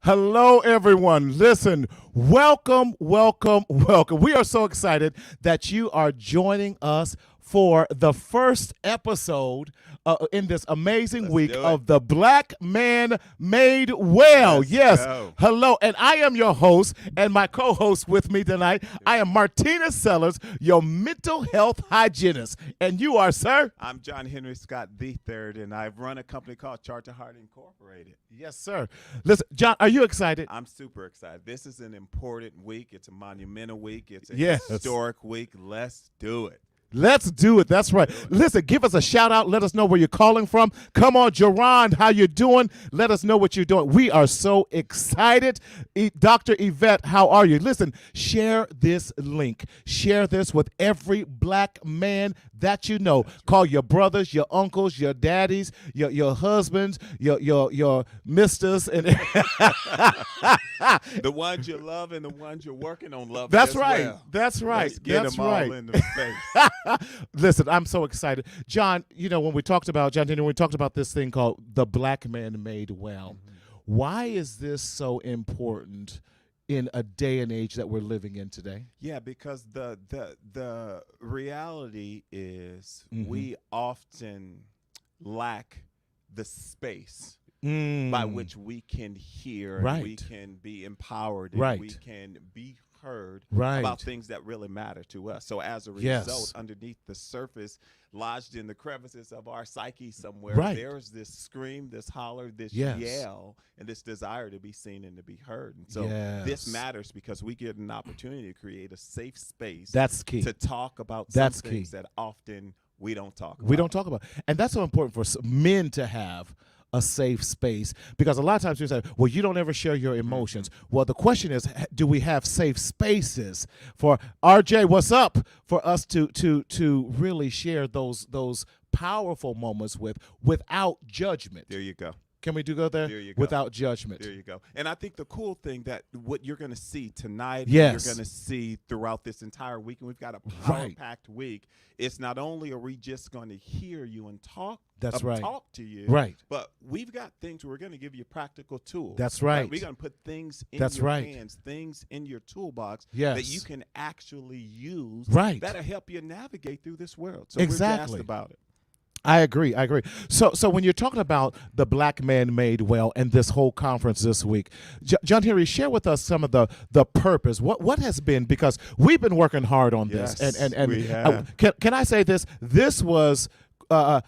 Hello, everyone. Listen, welcome, welcome, welcome. We are so excited that you are joining us for the first episode in this amazing Let's week do it. of The Black Man Made Well. Let's Yes. go. Hello. And I am your host, and my co host with me tonight, I am Martina Sellers, your mental health hygienist. And you are, sir? I'm John Henry Scott III, and I've run a company called Chart to Heart Incorporated. Yes, sir. Listen, John, are you excited? I'm super excited. This is an important week. It's a monumental week. It's a Yes. historic week. Let's do it. Let's do it. That's right. Listen, give us a shout out. Let us know where you're calling from. Come on, Jerron, how you doing? Let us know what you're doing. We are so excited. Dr. Yvette, how are you? Listen, share this link. Share this with every black man that you know. Call your brothers, your uncles, your daddies, your husbands, your misters, and The ones you love and the ones you're working on loving. That's as right. well. That's right. Let's get That's them right. all in the face. Listen, I'm so excited. John, when we talked about this thing called The Black Man Made Well, why is this so important in a day and age that we're living in today? Yeah, because the reality is we often lack the space by which we can hear, and we can be empowered, and we can be heard about things that really matter to us. So as a result, underneath the surface, lodged in the crevices of our psyche somewhere, there's this scream, this holler, this yell, and this desire to be seen and to be heard. And so this matters because we get an opportunity to create a safe space. That's key. To talk about some things that often we don't talk about. We don't talk about. And that's so important for men to have a safe space, because a lot of times people say, well, you don't ever share your emotions. Well, the question is, do we have safe spaces for RJ? What's up? For us to really share those powerful moments without judgment. There you go. Can we go there? There you go. Without judgment. There you go. And I think the cool thing that what you're going to see tonight, you're going to see throughout this entire week, and we've got a power-packed week, it's not only are we just going to hear you and talk, talk to you, but we've got things we're going to give you practical tools. That's right. We're going to put things in your hands, things in your toolbox that you can actually use that'll help you navigate through this world. So we're jazzed about it. I agree. So when you're talking about The Black Man Made Well and this whole conference this week, John Henry, share with us some of the purpose. What has been, because we've been working hard on this. And we have. Can I say this? This was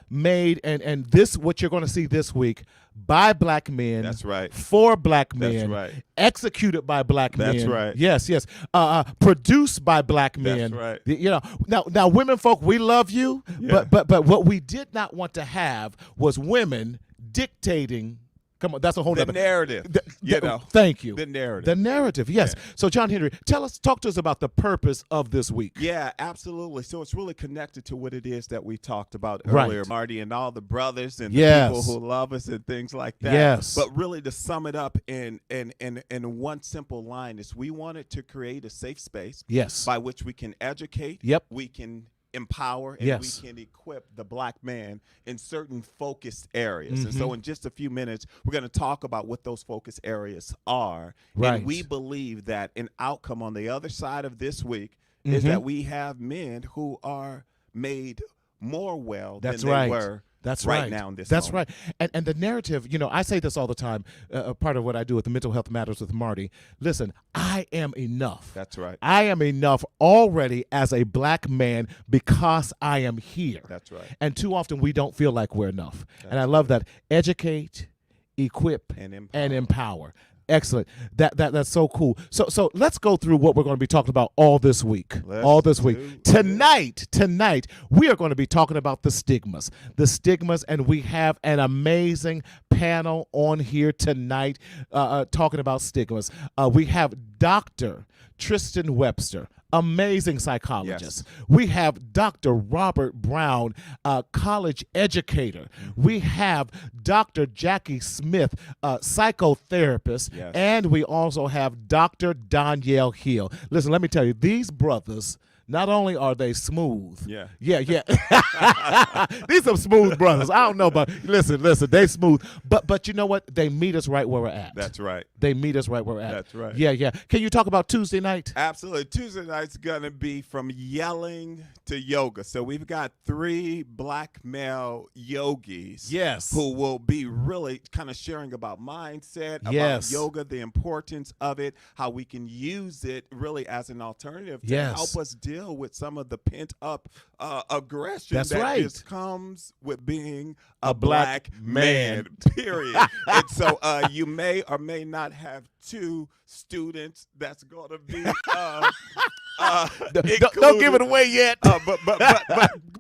made and this what you're going to see this week by black men. That's right. For black men. That's right. Executed by black men. That's right. Yes. Produced by black men. That's right. Now women folk, we love you, but what we did not want to have was women dictating. Come on, that's a whole other narrative. Thank you. The narrative. The narrative, yes. So, John Henry, talk to us about the purpose of this week. Yeah, absolutely. So it's really connected to what it is that we talked about earlier, Marty, and all the brothers and the people who love us and things like that. Yes. But really, to sum it up in one simple line is we wanted to create a safe space by which we can educate, we can empower, and we can equip the black man in certain focused areas. And so in just a few minutes, we're going to talk about what those focus areas are. And we believe that an outcome on the other side of this week is that we have men who are made more well than they were now in this moment. And the narrative, I say this all the time, part of what I do with the Mental Health Matters with Marty. Listen, I am enough. That's right. I am enough already as a black man because I am here. That's right. And too often we don't feel like we're enough. And I love that. Educate, equip, and empower. Excellent. That's so cool. So let's go through what we're going to be talking about all this week. Tonight we are going to be talking about the stigmas, and we have an amazing panel on here tonight talking about stigmas. We have Dr. Tristan Webster, amazing psychologist. We have Dr. Robert Brown, college educator. We have Dr. Jackie Smith, psychotherapist. And we also have Dr. Danielle Hill. Listen, let me tell you, these brothers, not only are they smooth. Yeah. Yeah. These are smooth brothers. I don't know, but listen, they smooth. But you know what? They meet us right where we're at. That's right. They meet us right where we're at. That's right. Yeah. Can you talk about Tuesday night? Absolutely. Tuesday night's going to be from yelling to yoga. So we've got 3 black male yogis who will be really kind of sharing about mindset, about yoga, the importance of it, how we can use it really as an alternative to help us deal with some of the pent-up aggression that just comes with being a black man, period. And so you may or may not have 2 students that's going to be don't give it away yet.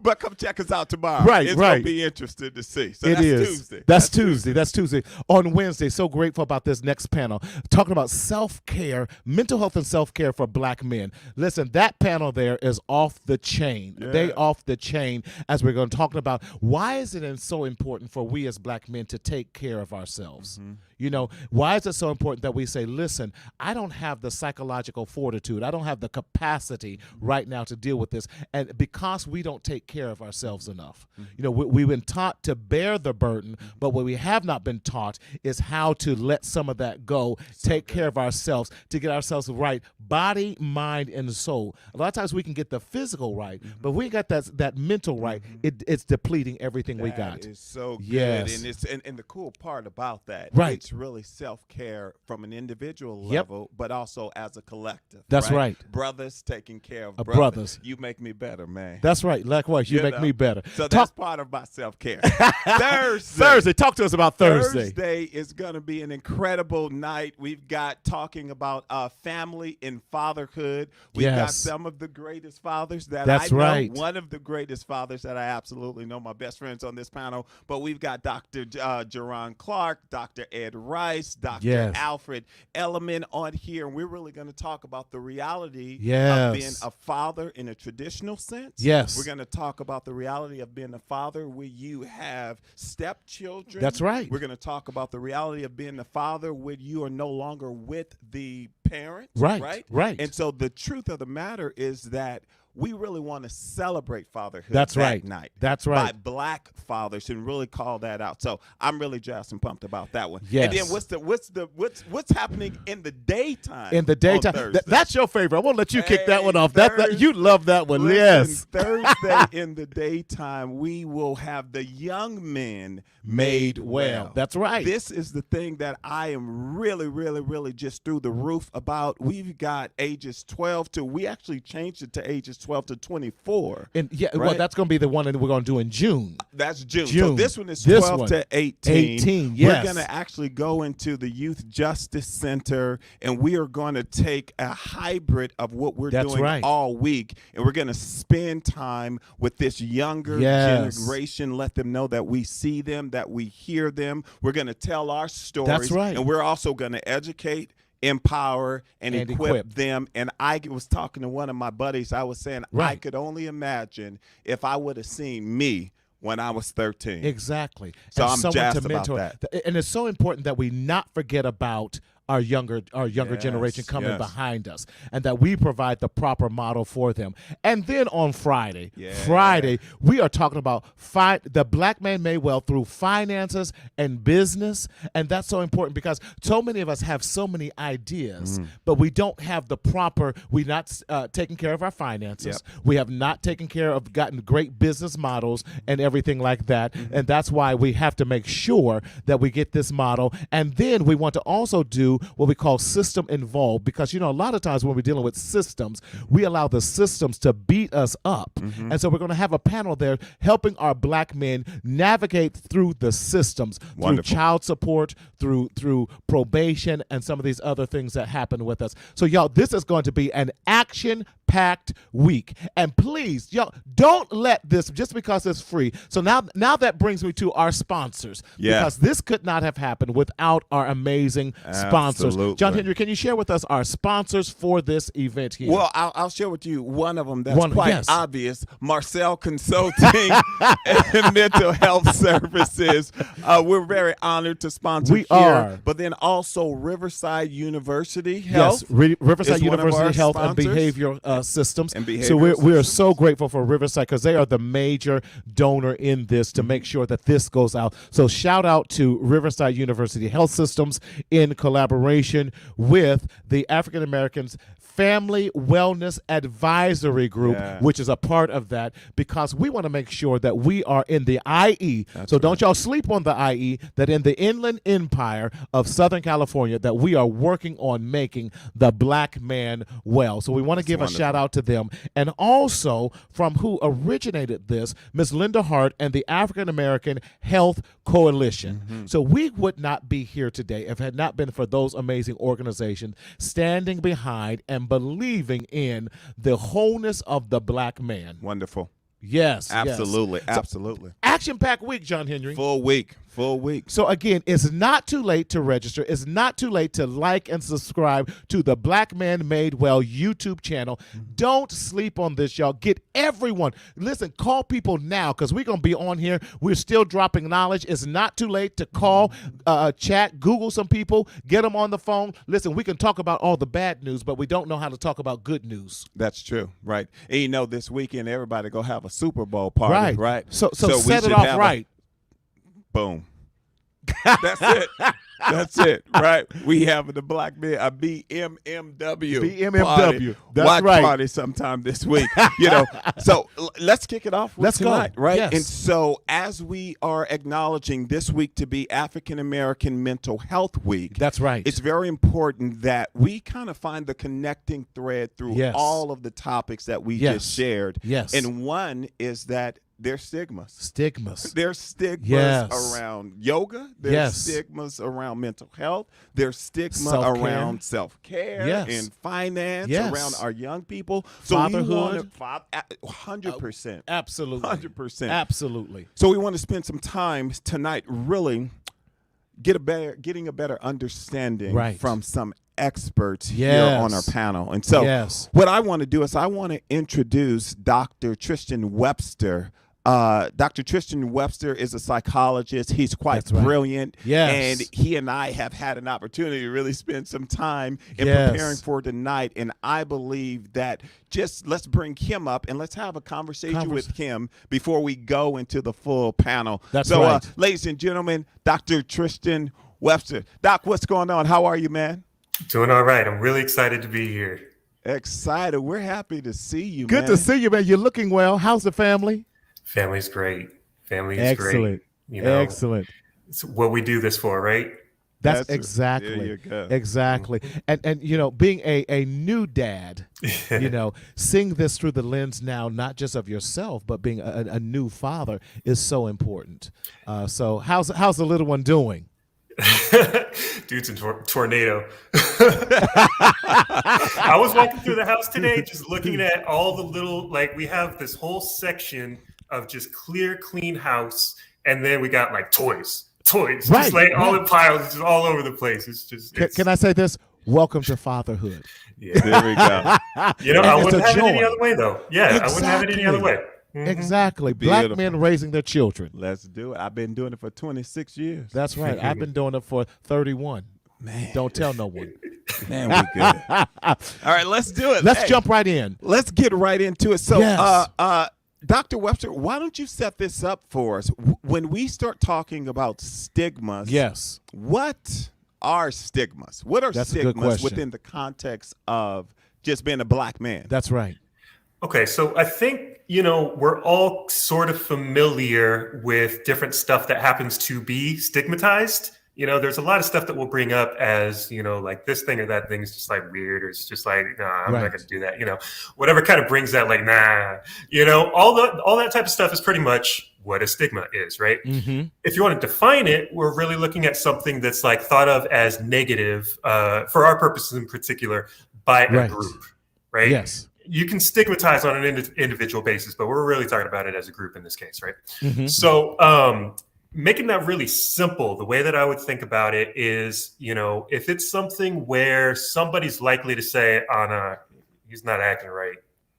But come check us out tomorrow. Right, it's going to be interesting to see. So it that's is. Tuesday. That's Tuesday. On Wednesday, so grateful about this next panel, talking about self-care, mental health and self-care for black men. Listen, that panel there is off the chain. Yeah. They off the chain as we're going to talk about why is it so important for we as black men to take care of ourselves. Mm-hmm. You know, why is it so important that we say, listen, I don't have the psychological fortitude. I don't have the capacity right now to deal with this. And because we don't take care of ourselves enough. You know, we've been taught to bear the burden, but what we have not been taught is how to let some of that go, take care of ourselves, to get ourselves right, body, mind, and soul. A lot of times we can get the physical right, but we got that mental right. It's depleting everything we got. That is so good. Yes. And the cool part about that, it's really self-care from an individual level, but also as a collective. That's right. Brothers taking care of brothers. You make me better, man. That's right. Likewise, you make me better. So that's part of my self-care. Thursday. Talk to us about Thursday. Thursday is going to be an incredible night. We've got talking about family and fatherhood. We've got some of the greatest fathers that I know. Right. One of the greatest fathers that I absolutely know, my best friends on this panel. But we've got Dr. Jerron Clark, Dr. Ed Rice, Dr. Alfred Elliman on here. And we're really going to talk about the reality of being a father in a traditional sense. Yes. We're going to talk about the reality of being a father where you have stepchildren. That's right. We're going to talk about the reality of being a father when you are no longer with the parent. Right. And so the truth of the matter is that we really want to celebrate fatherhood night. That's right. By black fathers and really call that out. So I'm really jazzed and pumped about that one. Yes. And then what's happening in the daytime? In the daytime. That's your favorite. I won't let you kick that one off. That you love that one. Listen, Thursday in the daytime, we will have the young men made well. That's right. This is the thing that I am really, really, really just through the roof about. We've got ages 12 to, we actually changed it to ages 12 to 24. And well, that's going to be the one that we're going to do in June. That's June. So this one is 12 to 18. Yes. We're going to actually go into the Youth Justice Center, and we are going to take a hybrid of what we're doing all week, and we're going to spend time with this younger generation, let them know that we see them, that we hear them. We're going to tell our stories. That's right. And we're also going to educate, empower, and equip them. And I was talking to one of my buddies. I was saying I could only imagine if I would have seen me when I was 13. Exactly. So I'm jazzed about that. And it's so important that we not forget about our younger generation coming behind us, and that we provide the proper model for them. And then on Friday, we are talking about the black man made well through finances and business. And that's so important because so many of us have so many ideas, but we don't have the proper, we're not taking care of our finances. We have not taken care of gotten great business models and everything like that. And that's why we have to make sure that we get this model. And then we want to also do what we call system involved, because, you know, a lot of times when we're dealing with systems, we allow the systems to beat us up. And so we're going to have a panel there helping our black men navigate through the systems, through child support, through probation, and some of these other things that happen with us. So, y'all, this is going to be an action-packed week. And please, y'all, don't let this, just because it's free. So now that brings me to our sponsors, because this could not have happened without our amazing sponsors. sponsors. Absolutely. John Henry, can you share with us our sponsors for this event here? Well, I'll share with you one of them that's quite obvious. Marcel Consulting and Mental Health Services. We're very honored to sponsor we are. But then also Riverside University Health. Yes, Riverside University Health and Behavioral Systems. So we are so grateful for Riverside because they are the major donor in this to make sure that this goes out. So shout out to Riverside University Health Systems in collaboration with the African Americans Family Wellness Advisory Group, which is a part of that, because we want to make sure that we are in the IE. So don't y'all sleep on the IE, that in the Inland Empire of Southern California, that we are working on making the black man well. So we want to give a shout out to them. And also from who originated this, Ms. Linda Hart and the African American Health Coalition. So we would not be here today if it had not been for those amazing organizations standing behind and believing in the wholeness of the black man. Wonderful. Yes. Absolutely. Yes. Absolutely. Action-packed week, John Henry. Full week. So again, it's not too late to register. It's not too late to like and subscribe to the Black Man Made Well YouTube channel. Don't sleep on this, y'all. Get everyone. Listen, call people now because we're going to be on here. We're still dropping knowledge. It's not too late to call, chat, Google some people, get them on the phone. Listen, we can talk about all the bad news, but we don't know how to talk about good news. That's true, right? And you know, this weekend, everybody go have a Super Bowl party, right? So set it off right. Boom. That's it. That's it, right? We have the Black Men, a BMMW. That's watch right. party sometime this week. So let's kick it off. Let's tonight, go. Right? Yes. And so as we are acknowledging this week to be African American Mental Health Week, that's right. It's very important that we kind of find the connecting thread through all of the topics that we just shared. Yes. And one is that there's stigmas. There's stigmas around yoga. There's stigmas around mental health. There's stigma around self-care and finance around our young people. Fatherhood. 100%. Absolutely. 100%. Absolutely. So we want to spend some time tonight really getting a better understanding from some experts here on our panel. And so what I want to do is I want to introduce Dr. Tristan Webster. Dr. Tristan Webster is a psychologist. He's quite brilliant. And he and I have had an opportunity to really spend some time in preparing for tonight. And I believe that just let's bring him up and let's have a conversation with him before we go into the full panel. So, ladies and gentlemen, Dr. Tristan Webster. Doc, what's going on? How are you, man? Doing all right. I'm really excited to be here. Excited. We're happy to see you, man. Good to see you, man. You're looking well. How's the family? Family's great. Family is great. Excellent. It's what we do this for, right? That's exactly. There you go. Exactly. And being a new dad, seeing this through the lens now, not just of yourself, but being a new father is so important. So how's the little one doing? Dude's a tornado. I was walking through the house today just looking at all the little, we have this whole section of just clear, clean house, and then we got toys, just all in piles, just all over the place. It's just. Can I say this? Welcome to fatherhood. Yeah, there we go. I wouldn't have it any other way, though. Yeah, I wouldn't have it any other way. Mm-hmm. Exactly. Beautiful. Black men raising their children. Let's do it. I've been doing it for 26 years. That's right. I've been doing it for 31. Man. Don't tell no one. Man, we good. All right, let's do it. Let's jump right in. Let's get right into it. So, Dr. Webster, why don't you set this up for us? When we start talking about stigmas, what are stigmas? What are stigmas within the context of just being a black man? That's right. Okay, so I think, we're all sort of familiar with different stuff that happens to be stigmatized. There's a lot of stuff that we'll bring up as, this thing or that thing is just weird, or it's just nah, I'm not going to do that. Whatever kind of brings that nah, all that type of stuff is pretty much what a stigma is, right? Mm-hmm. If you want to define it, we're really looking at something that's thought of as negative for our purposes in particular by a group, right? Yes. You can stigmatize on an individual basis, but we're really talking about it as a group in this case, right? Mm-hmm. So making that really simple, the way that I would think about it is, if it's something where somebody's likely to say, "Oh no, he's not acting right,"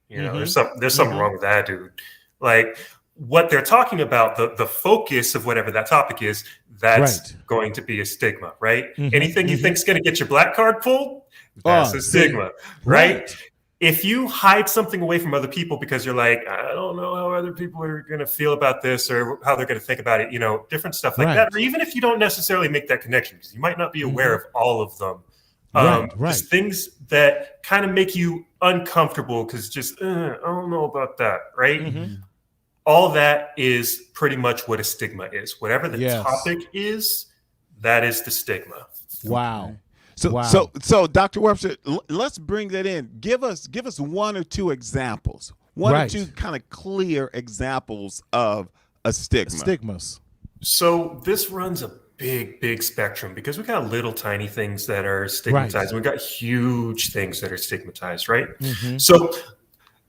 there's something wrong with that dude. Like what they're talking about, the focus of whatever that topic is, that's going to be a stigma, right? Anything you think is going to get your black card pulled, that's a stigma, right? If you hide something away from other people because you're like, I don't know how other people are going to feel about this or how they're going to think about it, different stuff like that. Or even if you don't necessarily make that connection, because you might not be aware of all of them. Just things that kind of make you uncomfortable because just, I don't know about that, right? All that is pretty much what a stigma is. Whatever the topic is, that is the stigma. Wow. So Dr. Webster, let's bring that in. Give us one or two examples, one or two kind of clear examples of a stigma. Stigmas. So this runs a big spectrum because we got little tiny things that are stigmatized. We got huge things that are stigmatized, right? So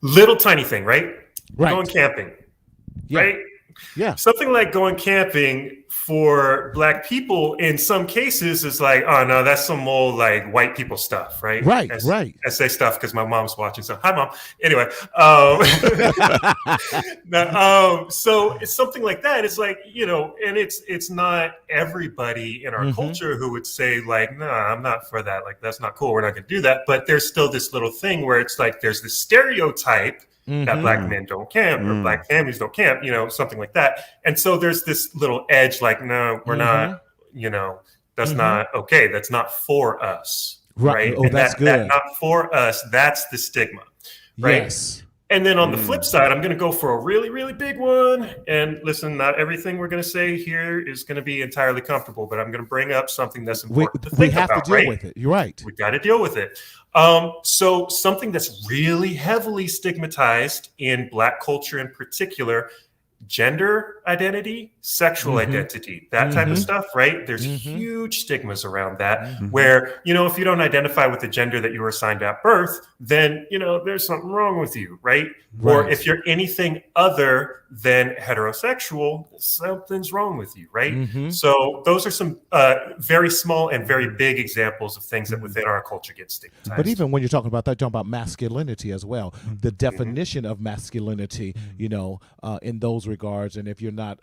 little tiny thing, right? Going camping, right? Yeah. Something like going camping for Black people in some cases is like, oh no, that's some old like white people stuff, right? I say stuff because my mom's watching. So hi, Mom. Anyway, so it's something like that. It's like, and it's not everybody in our culture who would say like, no, I'm not for that. Like that's not cool. We're not going to do that. But there's still this little thing where it's like there's this stereotype that Black men don't camp or Black families don't camp, something like that. And so there's this little edge like, no, we're not, that's not okay. That's not for us. Right. Oh, that's good. That not for us. That's the stigma. Right. Yes. And then on the flip side, I'm going to go for a really, really big one. And listen, not everything we're going to say here is going to be entirely comfortable, but I'm going to bring up something that's important to think about. We have to deal with it. You're right. We got to deal with it. So something that's really heavily stigmatized in Black culture in particular, gender identity, sexual identity, that type of stuff, right? There's huge stigmas around that where, if you don't identify with the gender that you were assigned at birth, then, there's something wrong with you, right? Or if you're anything other than heterosexual, something's wrong with you, right? So those are some very small and very big examples of things that within our culture get stigmatized. But even when you're talking about that, you're talking about masculinity as well, the definition of masculinity, in those regards. And if you're not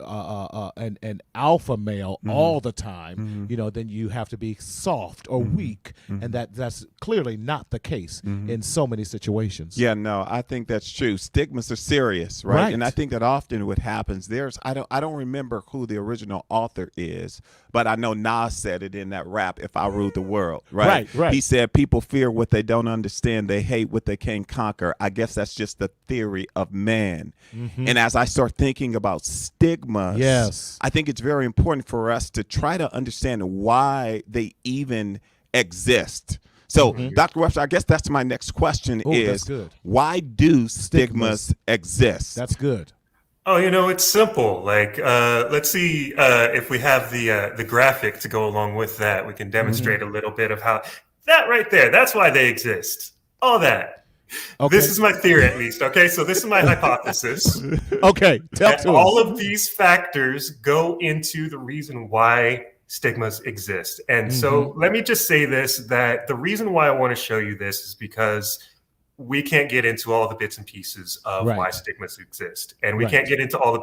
an alpha male all the time, then you have to be soft or weak, and that's clearly not the case in so many situations. Yeah, no, I think that's true. Stigmas are serious, right? And I think that often what happens I don't remember who the original author is, but I know Nas said it in that rap, "If I Ruled the World," right? He said people fear what they don't understand, they hate what they can't conquer. I guess that's just the theory of man. And as I start thinking about stigmas, I think it's very important for us to try to understand why they even exist. So, Dr. Webster, I guess that's my next question is, why do stigmas exist? That's good. Oh, it's simple. Like, let's see if we have the graphic to go along with that. We can demonstrate a little bit of how that right there, that's why they exist. All that. Okay. This is my theory, at least. Okay, so this is my hypothesis. Okay, tell to all us. of these factors go into the reason why stigmas exist. And so let me just say this, that the reason why I want to show you this is because we can't get into all the bits and pieces of why stigmas exist. And we can't get into all the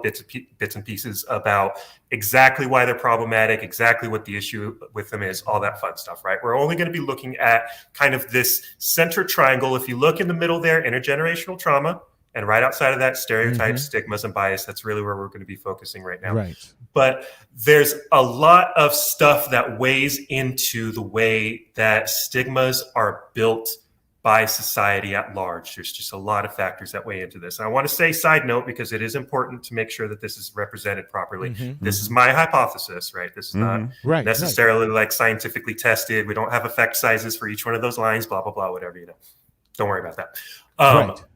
bits and pieces about exactly why they're problematic, exactly what the issue with them is, all that fun stuff, right? We're only going to be looking at kind of this center triangle. If you look in the middle there, intergenerational trauma, and right outside of that, stereotypes, stigmas, and bias. That's really where we're going to be focusing right now. Right. But there's a lot of stuff that weighs into the way that stigmas are built by society at large. There's just a lot of factors that weigh into this. And I want to say side note, because it is important to make sure that this is represented properly. This is my hypothesis, right? This is not necessarily like scientifically tested. We don't have effect sizes for each one of those lines, blah, blah, blah, whatever, Don't worry about that.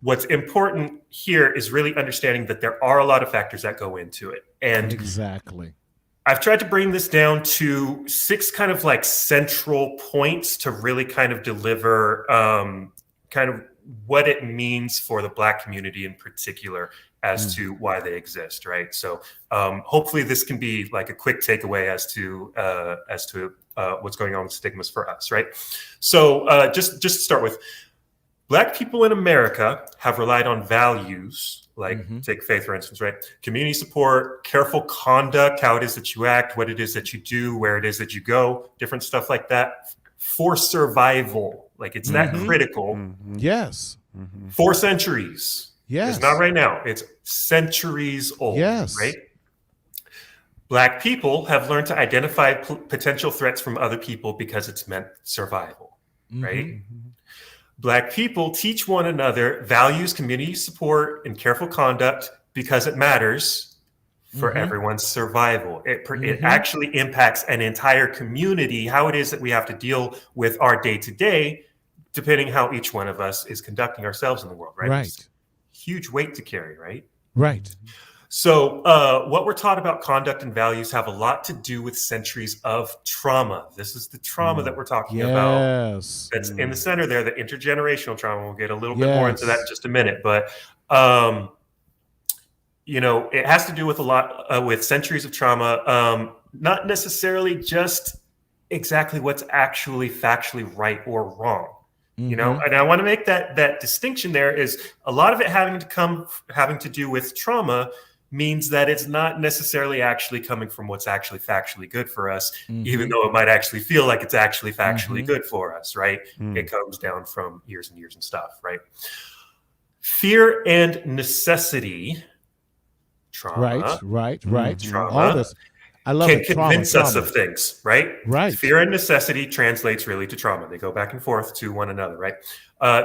What's important here is really understanding that there are a lot of factors that go into it. And exactly. I've tried to bring this down to 6 kind of like central points to really kind of deliver kind of what it means for the Black community in particular as to why they exist, right? So hopefully this can be like a quick takeaway as to what's going on with stigmas for us, right? So just to start with, Black people in America have relied on values, like take faith, for instance, right? Community support, careful conduct, how it is that you act, what it is that you do, where it is that you go, different stuff like that for survival. Like it's that critical. Yes. For centuries. Yes. It's not right now. It's centuries old, Yes. right? Black people have learned to identify potential threats from other people because it's meant survival, right? Black people teach one another values, community support, and careful conduct because it matters for everyone's survival. It actually impacts an entire community, how it is that we have to deal with our day-to-day, depending how each one of us is conducting ourselves in the world, right? Right. Huge weight to carry, right? Right. So what we're taught about conduct and values have a lot to do with centuries of trauma. This is the trauma that we're talking about. That's in the center there, the intergenerational trauma. We'll get a little bit more into that in just a minute. But, it has to do with a lot with centuries of trauma, not necessarily just exactly what's actually factually right or wrong. And I want to make that distinction. There is a lot of it having to do with trauma means that it's not necessarily actually coming from what's actually factually good for us, even though it might actually feel like it's actually factually good for us, right? It comes down from years and years and stuff, right? Fear and necessity, trauma. Right. Trauma. All this. I love can it. convince Trauma. us of things, right? Right. Fear and necessity translates really to trauma. They go back and forth to one another, right?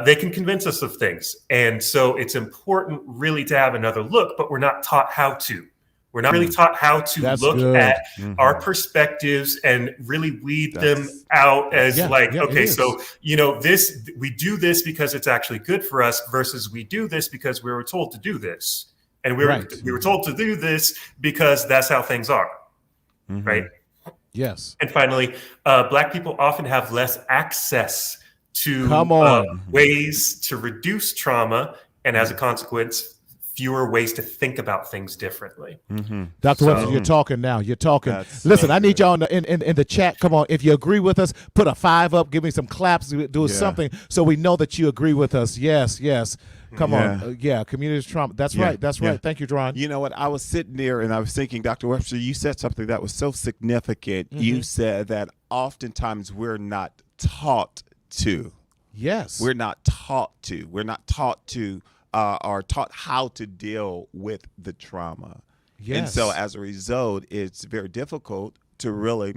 They can convince us of things. And so it's important really to have another look, but we're not taught how to. We're not really taught how to look at our perspectives and really weed them out as so, we do this because it's actually good for us versus we do this because we were told to do this. And we were told to do this because that's how things are. Right. Yes. And finally, Black people often have less access to ways to reduce trauma, and as a consequence, fewer ways to think about things differently. Dr. Webster, you're talking now. You're talking. Listen, I need y'all in the chat. Come on. If you agree with us, put a 5 up. Give me some claps. Do something so we know that you agree with us. Yes. Come on. Community trauma. That's right. That's right. Thank you, Dron. You know what? I was sitting there and I was thinking, Dr. Webster, you said something that was so significant. You said that oftentimes we're not taught to. Yes. We're not taught to. We're not taught to or taught how to deal with the trauma. Yes. And so as a result, it's very difficult to really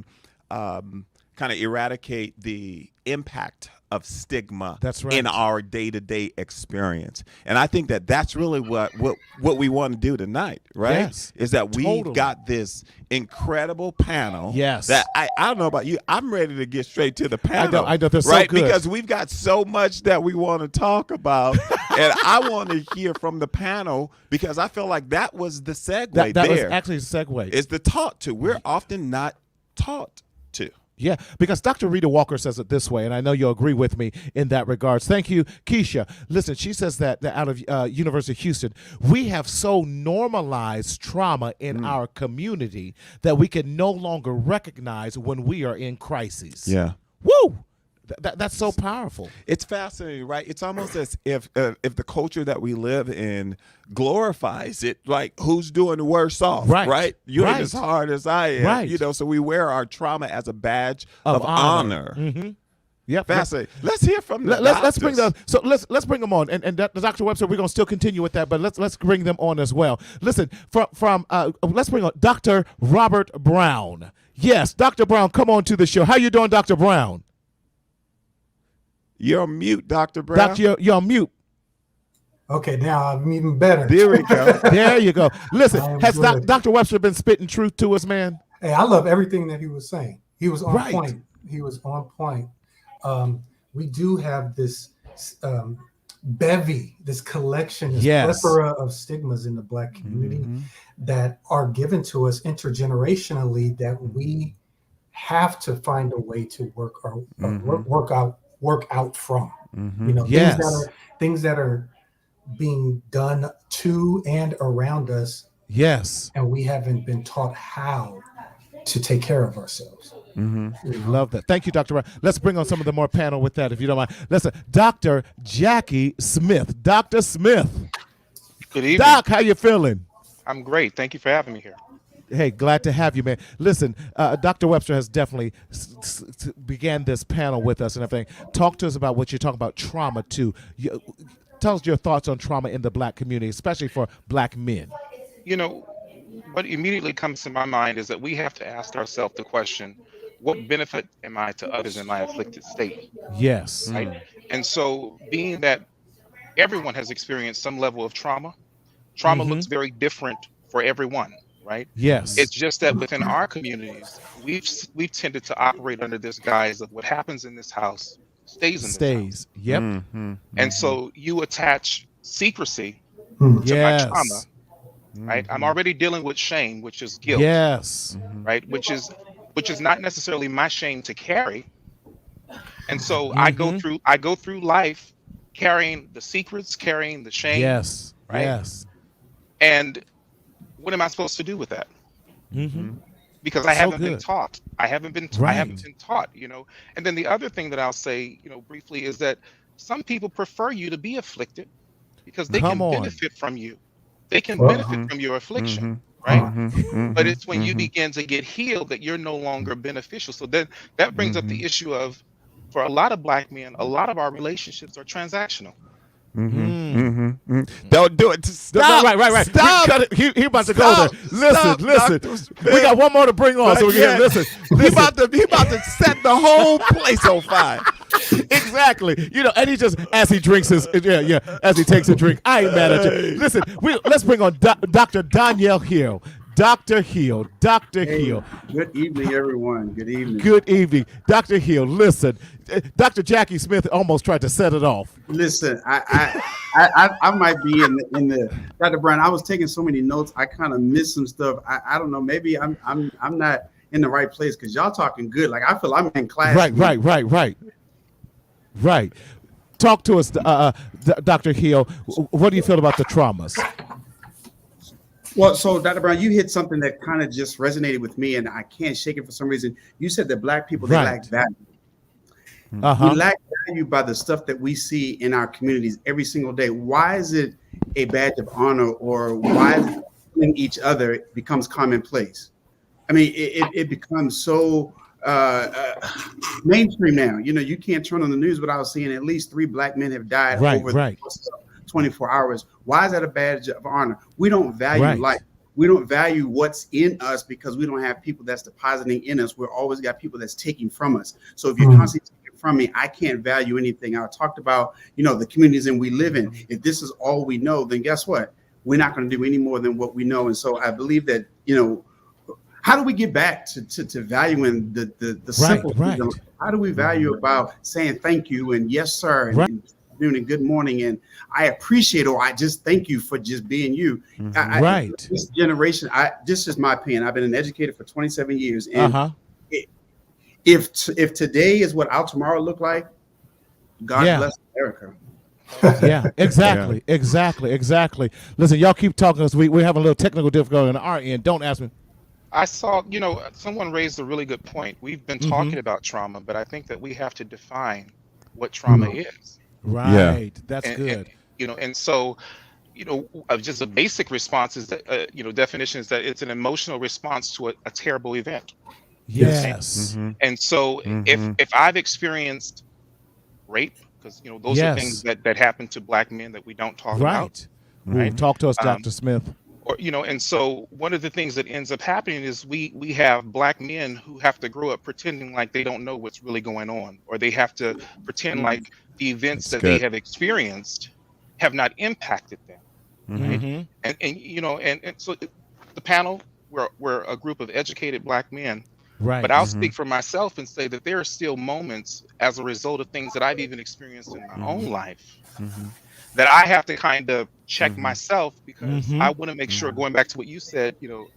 kind of eradicate the impact of stigma in our day-to-day experience. And I think that that's really what we want to do tonight, right? Yes. Is that we've got this incredible panel that I don't know about you, I'm ready to get straight to the panel. I know they're right? So good. Because we've got so much that we want to talk about. And I want to hear from the panel because I feel like that was the segue that there. Was actually a segue. It's the taught to. We're often not taught to. Yeah, because Dr. Rita Walker says it this way, and I know you'll agree with me in that regards. Thank you, Keisha. Listen, she says that out of University of Houston, we have so normalized trauma in our community that we can no longer recognize when we are in crises. Yeah. Woo! That's so powerful. It's fascinating, right? It's almost as if the culture that we live in glorifies it. Like, who's doing worse off, right? You're as hard as I am, right? So we wear our trauma as a badge of honor. Yeah, fascinating. Let's hear from the let's bring them. So let's bring them on. And Dr. Webster, we're gonna still continue with that, but let's bring them on as well. Listen, from let's bring on Dr. Robert Brown. Yes, Dr. Brown, come on to the show. How you doing, Dr. Brown? You're on mute, Dr. Brown. Doctor, you're on mute. Okay, now I'm even better. There we go. There you go. Listen, has Dr. Webster been spitting truth to us, man? Hey, I love everything that he was saying. He was on point. He was on point. We do have this bevy, this collection, this plethora of stigmas in the Black community that are given to us intergenerationally that we have to find a way to work out from. Things that are being done to and around us, Yes. and we haven't been taught how to take care of ourselves. Love that. Thank you, Dr. Ryan. Let's bring on some of the more panel with that, if you don't mind. Listen, Dr. Jackie Smith. Dr. Smith. Good evening. Doc, how you feeling? I'm great. Thank you for having me here. Hey, glad to have you, man. Listen, Dr. Webster has definitely began this panel with us and everything. Talk to us about what you're talking about, trauma, too. Tell us your thoughts on trauma in the Black community, especially for Black men. You know, what immediately comes to my mind is that we have to ask ourselves the question, what benefit am I to others in my afflicted state? Yes. Right? And so being that everyone has experienced some level of trauma looks very different for everyone, right? Yes. It's just that within our communities, we've tended to operate under this guise of what happens in this house stays in this house. Yep. And so you attach secrecy Yes. to my trauma, right? I'm already dealing with shame, which is guilt, Yes. right? Which is not necessarily my shame to carry. And so I go through life carrying the secrets, carrying the shame. Yes. Right? Yes. And what am I supposed to do with that? Because I haven't been taught. I haven't been taught, you know. And then the other thing that I'll say, you know, briefly is that some people prefer you to be afflicted because they can benefit from you. They can benefit from your affliction, right? But it's when you begin to get healed that you're no longer beneficial. So then that brings up the issue of, for a lot of Black men, a lot of our relationships are transactional. Don't do it. Stop. Right. Stop. He about to go there. Listen. We got one more to bring on, so we can listen. He about to set the whole place on fire. Exactly. You know, and he just, as he drinks his, as he takes a drink, I ain't mad at you. Listen, let's bring on Dr. Danielle Hill. Dr. Hill. Good evening, everyone. Good evening. Good evening. Dr. Hill, listen, Dr. Jackie Smith almost tried to set it off. Listen, I might be in the Dr. Brown. I was taking so many notes. I kind of missed some stuff. I don't know. Maybe I'm not in the right place because y'all talking good. Like I feel I'm in class. Right. Talk to us, Dr. Hill. What do you feel about the traumas? Well, so Dr. Brown, you hit something that kind of just resonated with me, and I can't shake it for some reason. You said that Black people, they lack value. We lack value by the stuff that we see in our communities every single day. Why is it a badge of honor, or why is it killing each other becomes commonplace? I mean, it becomes so mainstream now. You know, you can't turn on the news without seeing at least 3 Black men have died over the course of 24 hours. Why is that a badge of honor? We don't value life. We don't value what's in us because we don't have people that's depositing in us. We're always got people that's taking from us. So if you're constantly taking from me, I can't value anything. I talked about, you know, the communities that we live in. If this is all we know, then guess what? We're not going to do any more than what we know. And so I believe that, you know, how do we get back to valuing the simple things? How do we value about saying thank you and yes, sir, and and good morning, and I appreciate, or I just thank you for just being you. This generation, this is my opinion. I've been an educator for 27 years, and if today is what our tomorrow look like, God bless America. Exactly. Listen, y'all keep talking us. We're having a little technical difficulty on our end. Don't ask me. I saw, you know, someone raised a really good point. We've been talking about trauma, but I think that we have to define what trauma is. That's good. And, you know, and so, you know, just a basic response is that, you know, definition is that it's an emotional response to a terrible event. And so if I've experienced rape, because, you know, those are things that happen to Black men that we don't talk about. Talk to us, Dr. Smith. Or, you know, and so one of the things that ends up happening is we have Black men who have to grow up pretending like they don't know what's really going on, or they have to pretend like the events they have experienced have not impacted them. Right? And you know, and so the panel, we're a group of educated Black men. But I'll speak for myself and say that there are still moments as a result of things that I've even experienced in my own life that I have to kind of check myself, because I want to make sure, going back to what you said, you know,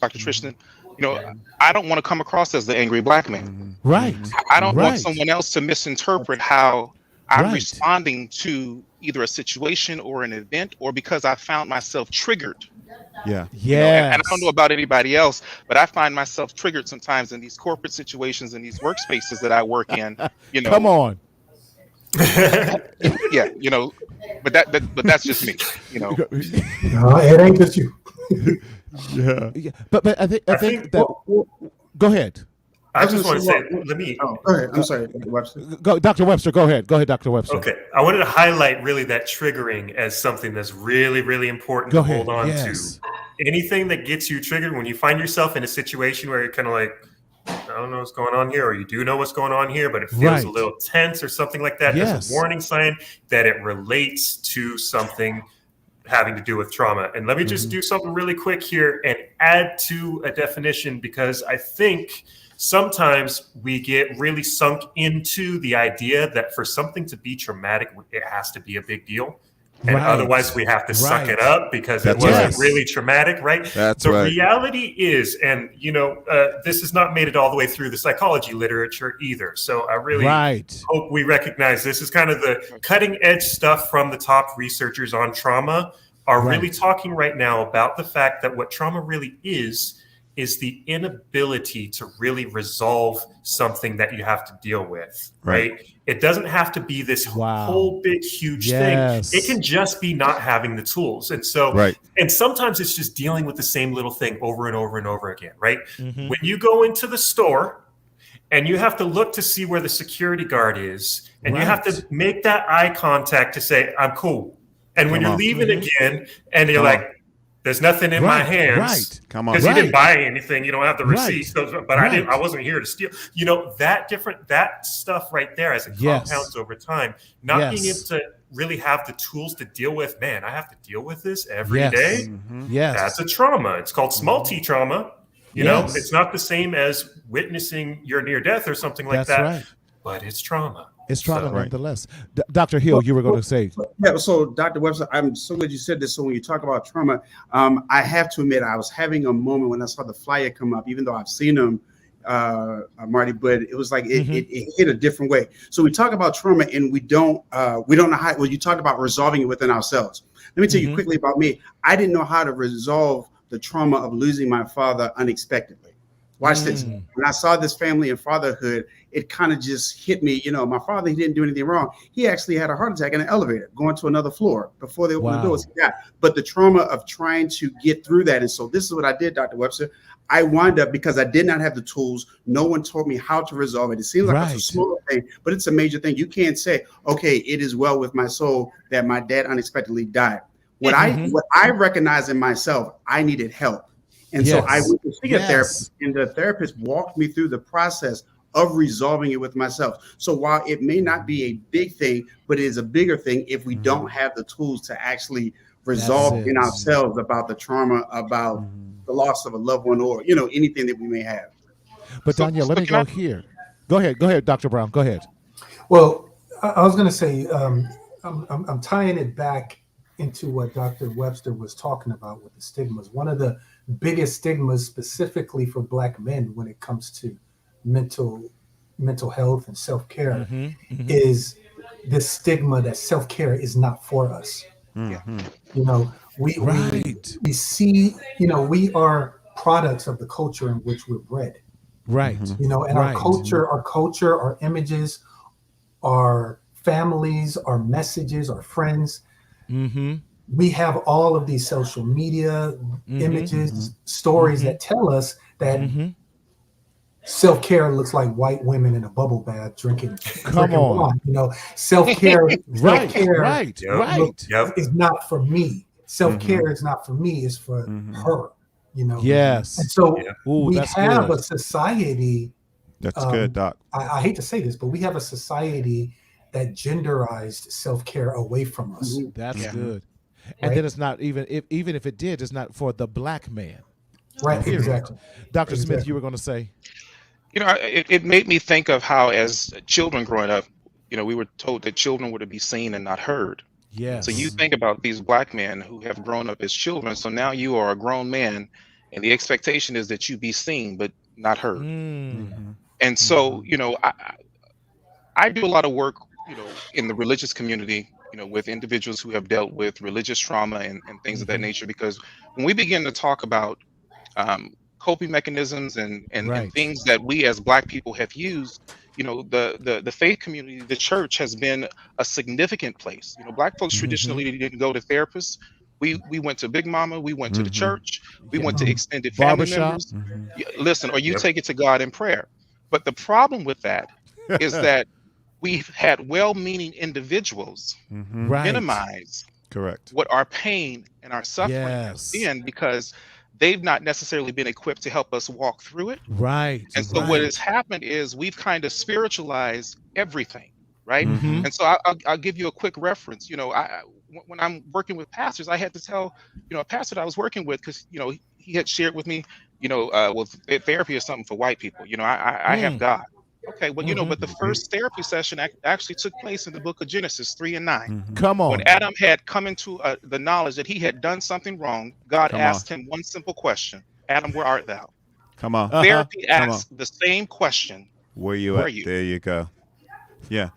Dr. Tristan, you know, I don't want to come across as the angry Black man. I don't want someone else to misinterpret how I'm responding to either a situation or an event, or because I found myself triggered. Yeah. Yeah. And I don't know about anybody else, but I find myself triggered sometimes in these corporate situations and these workspaces that I work in. Come on. Yeah, but that's just me. No, it ain't just you. Yeah. But I think that. Go ahead. I just want to say, let me. Oh, go ahead. I'm sorry, Webster. Go, Dr. Webster. Go ahead. Go ahead, Dr. Webster. Okay. I wanted to highlight really that triggering as something that's really, really important to hold on to. Anything that gets you triggered when you find yourself in a situation where you're kind of like, I don't know what's going on here, or you do know what's going on here, but it feels a little tense or something like that. There's a warning sign that it relates to something having to do with trauma. And let me just do something really quick here and add to a definition, because I think sometimes we get really sunk into the idea that for something to be traumatic, it has to be a big deal. And otherwise we have to suck it up because it wasn't really traumatic, right? The reality is, and this is not made it all the way through the psychology literature either. So I really hope we recognize this is kind of the cutting edge stuff from the top researchers on trauma are really talking right now about the fact that what trauma really is the inability to really resolve something that you have to deal with, right? It doesn't have to be this whole big, huge thing. It can just be not having the tools. And so, and sometimes it's just dealing with the same little thing over and over and over again, right? When you go into the store and you have to look to see where the security guard is, and you have to make that eye contact to say, I'm cool. And when you're leaving again and you're like, there's nothing in my hands because you didn't buy anything. You don't have the receipt, but I wasn't here to steal. That stuff right there as it compounds over time, not being able to really have the tools to deal with, man, I have to deal with this every day. That's a trauma. It's called small t trauma. It's not the same as witnessing your near death or something like that, but it's trauma. It's trauma nonetheless. Dr. Hill, you were going to say. Yeah, so Dr. Webster, I'm so glad you said this. So when you talk about trauma, I have to admit, I was having a moment when I saw the flyer come up, even though I've seen them, Marty, but it was like it hit a different way. So we talk about trauma and we don't know how. Well, you talked about resolving it within ourselves. Let me tell you quickly about me. I didn't know how to resolve the trauma of losing my father unexpectedly. Watch this. When I saw this family and fatherhood, it kind of just hit me. My father, he didn't do anything wrong. He actually had a heart attack in an elevator going to another floor before they opened the doors. But the trauma of trying to get through that. And so this is what I did, Dr. Webster. I wound up, because I did not have the tools, no one told me how to resolve it. It seems like it's a small thing, but it's a major thing. You can't say, okay, it is well with my soul that my dad unexpectedly died. What I recognized in myself, I needed help. And so I went to see a therapist, and the therapist walked me through the process of resolving it with myself. So while it may not be a big thing, but it is a bigger thing if we don't have the tools to actually resolve in ourselves about the trauma, about the loss of a loved one, or anything that we may have. But Danielle, let me go here. Go ahead, Dr. Brown. Go ahead. Well, I was going to say, I'm tying it back into what Dr. Webster was talking about with the stigmas. One of the biggest stigmas specifically for Black men when it comes to mental health and self-care is this stigma that self-care is not for us. We see, we are products of the culture in which we're bred. And our culture, our images, our families, our messages, our friends, we have all of these social media images, stories that tell us that self-care looks like white women in a bubble bath drinking wine. Self-care is not for me. Self-care is not for me, it's for her. And so we have a society. That's good, Doc. I hate to say this, but we have a society that genderized self-care away from us. That's good. And then it's not even if it did, it's not for the Black man. Right, exactly. Dr. Smith, you were going to say? It made me think of how, as children growing up, we were told that children were to be seen and not heard. Yes. So you think about these Black men who have grown up as children. So now you are a grown man, and the expectation is that you be seen but not heard. And so, I do a lot of work, in the religious community with individuals who have dealt with religious trauma and things of that nature. Because when we begin to talk about coping mechanisms and things that we as Black people have used, the faith community, the church has been a significant place. Black folks traditionally didn't go to therapists. We went to Big Mama, we went to the church, we went to extended family members. Listen, or you take it to God in prayer. But the problem with that is that we've had well-meaning individuals minimize what our pain and our suffering has been, because they've not necessarily been equipped to help us walk through it. And so what has happened is we've kind of spiritualized everything, right? And so I'll give you a quick reference. When I'm working with pastors, I had to tell, a pastor that I was working with, because, he had shared with me, well, therapy is something for white people. I have God. Okay, well, but the first therapy session actually took place in the book of Genesis 3:9. Come on. When Adam had come into the knowledge that he had done something wrong, God asked him one simple question: Adam, where art thou? Come on. Therapy asks the same question. Where you at? There you go. Yeah.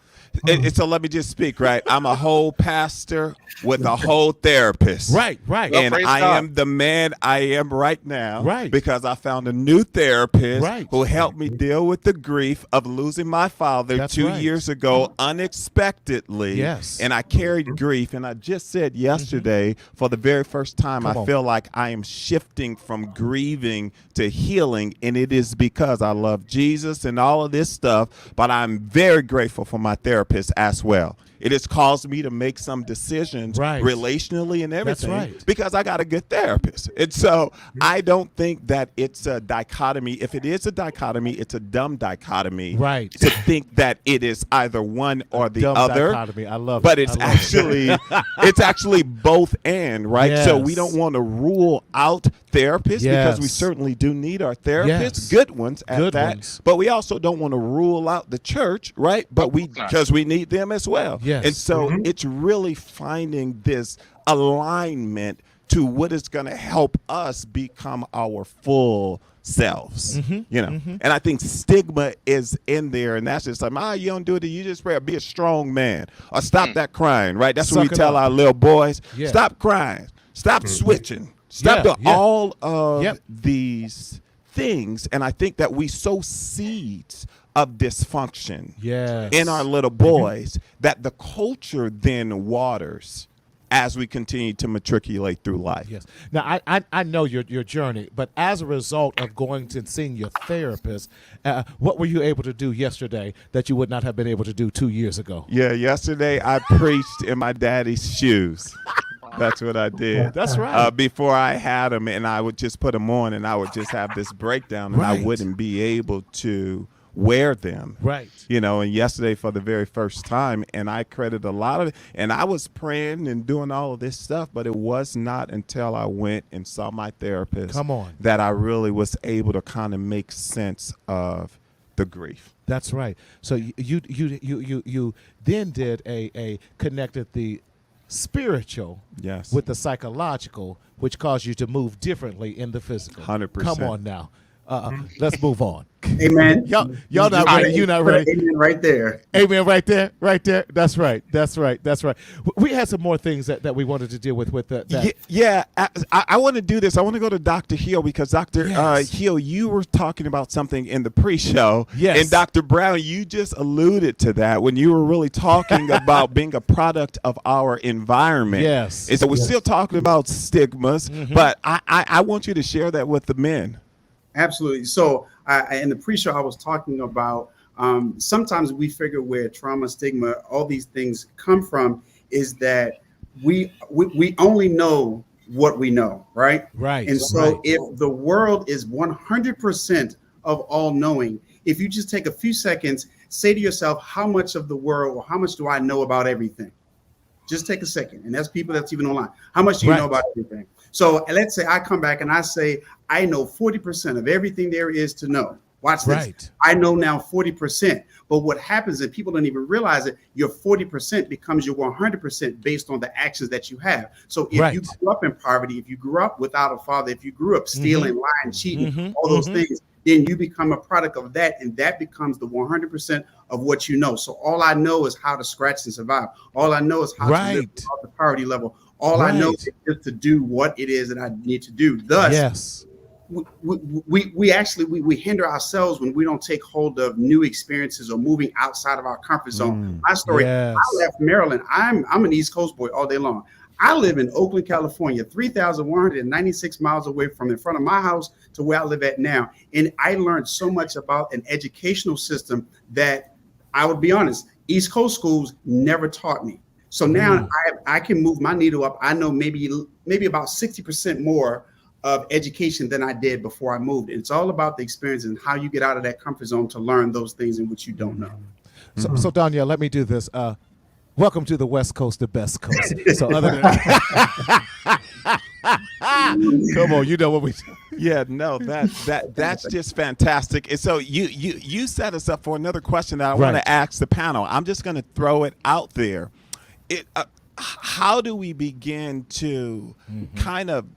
So let me just speak, right? I'm a whole pastor with a whole therapist. Right. And I am the man I am right now because I found a new therapist who helped me deal with the grief of losing my father 2 years ago unexpectedly. Yes. And I carried grief. And I just said yesterday, for the very first time, I feel like I am shifting from grieving to healing. And it is because I love Jesus and all of this stuff. But I'm very grateful for my therapist as well. It has caused me to make some decisions relationally and everything because I got a good therapist. And so I don't think that it's a dichotomy. If it is a dichotomy, it's a dumb dichotomy. To think that it is either one or the other. Dichotomy. I love but it. It's actually it's actually both and, right? Yes. So we don't want to rule out therapists because we certainly do need our therapists, good ones at that. But we also don't want to rule out the church, right? But because we need them as well. And so it's really finding this alignment to what is going to help us become our full selves, And I think stigma is in there, and that's just like, you don't do it, you just pray, be a strong man, or stop that crying, right? That's what we tell our little boys. Stop crying, stop switching, stop doing all of these things. And I think that we sow seeds of dysfunction in our little boys that the culture then waters as we continue to matriculate through life. Yes. Now, I know your journey, but as a result of going to seeing your therapist, what were you able to do yesterday that you would not have been able to do 2 years ago? Yeah, yesterday I preached in my daddy's shoes. That's what I did. That's right. Before I had them, and I would just put them on, and I would just have this breakdown, and I wouldn't be able to wear them. And yesterday for the very first time, and I credit a lot of it, and I was praying and doing all of this stuff, but it was not until I went and saw my therapist that I really was able to kind of make sense of the grief. That's right. So you then did a connected the spiritual with the psychological, which caused you to move differently in the physical. 100%. Come on now. Let's move on. Amen. Y'all not ready. You're not ready. Amen right there. Amen right there. Right there. That's right. We had some more things that we wanted to deal with that. Yeah. I want to do this. I want to go to Dr. Hill because Dr. Hill, you were talking about something in the pre-show. Yes. And Dr. Brown, you just alluded to that when you were really talking about being a product of our environment. Yes. And so we're still talking about stigmas, but I want you to share that with the men. Absolutely. So in the pre-show, I was talking about sometimes we figure where trauma, stigma, all these things come from is that we only know what we know, right? Right. And so if the world is 100% of all knowing, if you just take a few seconds, say to yourself, how much of the world or how much do I know about everything? Just take a second. And that's people that's even online. How much do you know about everything? So let's say I come back and I say, I know 40% of everything there is to know. Watch this. I know now 40%. But what happens is people don't even realize it. Your 40% becomes your 100% based on the actions that you have. So if you grew up in poverty, if you grew up without a father, if you grew up stealing, lying, cheating, all those things, then you become a product of that, and that becomes the 100% of what you know. So all I know is how to scratch and survive. All I know is how to live without the poverty level. All I know is just to do what it is that I need to do. Thus, we actually hinder ourselves when we don't take hold of new experiences or moving outside of our comfort zone. My story, I left Maryland. I'm an East Coast boy all day long. I live in Oakland, California, 3,196 miles away from in front of my house to where I live at now. And I learned so much about an educational system that, I would be honest, East Coast schools never taught me. So now I can move my needle up. I know maybe about 60% more of education than I did before I moved. It's all about the experience and how you get out of that comfort zone to learn those things in which you don't know. So Danielle, let me do this. Welcome to the West Coast, the best coast. So other than come on, you know what we. Yeah, no, that's just fantastic. And so you set us up for another question that I want to ask the panel. I'm just going to throw it out there. How do we begin to kind of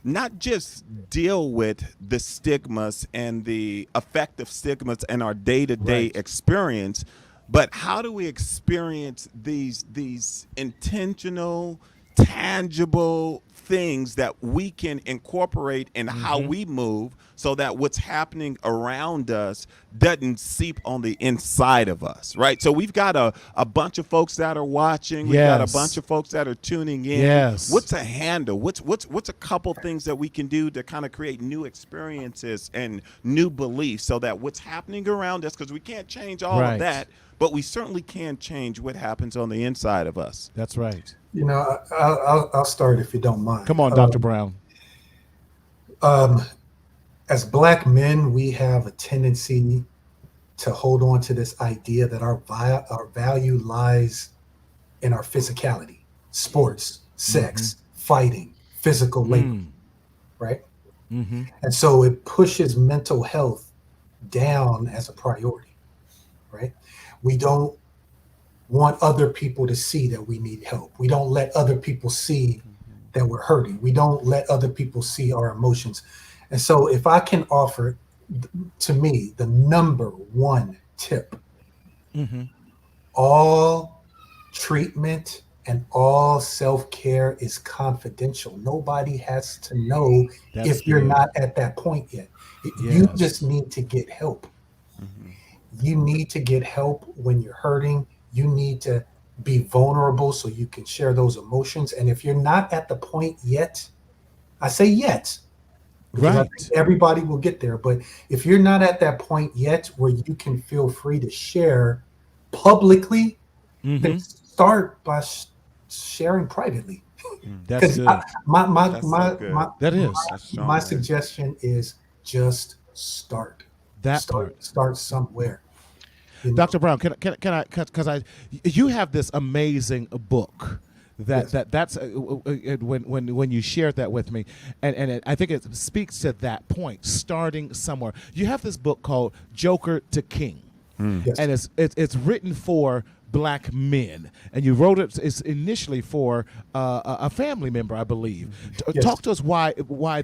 not just deal with the stigmas and the effect of stigmas in our day-to-day experience, but how do we experience these intentional, tangible things that we can incorporate in how we move so that what's happening around us doesn't seep on the inside of us, right? So we've got a bunch of folks that are watching. We've got a bunch of folks that are tuning in. What's a handle? What's a couple things that we can do to kind of create new experiences and new beliefs so that what's happening around us, because we can't change all of that, but we certainly can change what happens on the inside of us. That's right. You know, I'll start if you don't mind. Come on, Dr. Brown. As Black men, we have a tendency to hold on to this idea that our value lies in our physicality, sports, sex, fighting, physical labor, right? And so it pushes mental health down as a priority, right? We don't want other people to see that we need help. We don't let other people see that we're hurting. We don't let other people see our emotions. And so if I can offer, to me, the number one tip, all treatment and all self-care is confidential. Nobody has to know if you're not at that point yet. You just need to get help. You need to get help when you're hurting. You need to be vulnerable so you can share those emotions. And if you're not at the point yet, I say yet, because I think everybody will get there. But if you're not at that point yet where you can feel free to share publicly, then start by sharing privately. That's good. My suggestion is just start. Start somewhere. Dr. Brown, can I? Because you have this amazing book that's when you shared that with me, and I think it speaks to that point. Starting somewhere. You have this book called Joker to King, and it's written for Black men, and you wrote it's initially for a family member, I believe. Talk to us why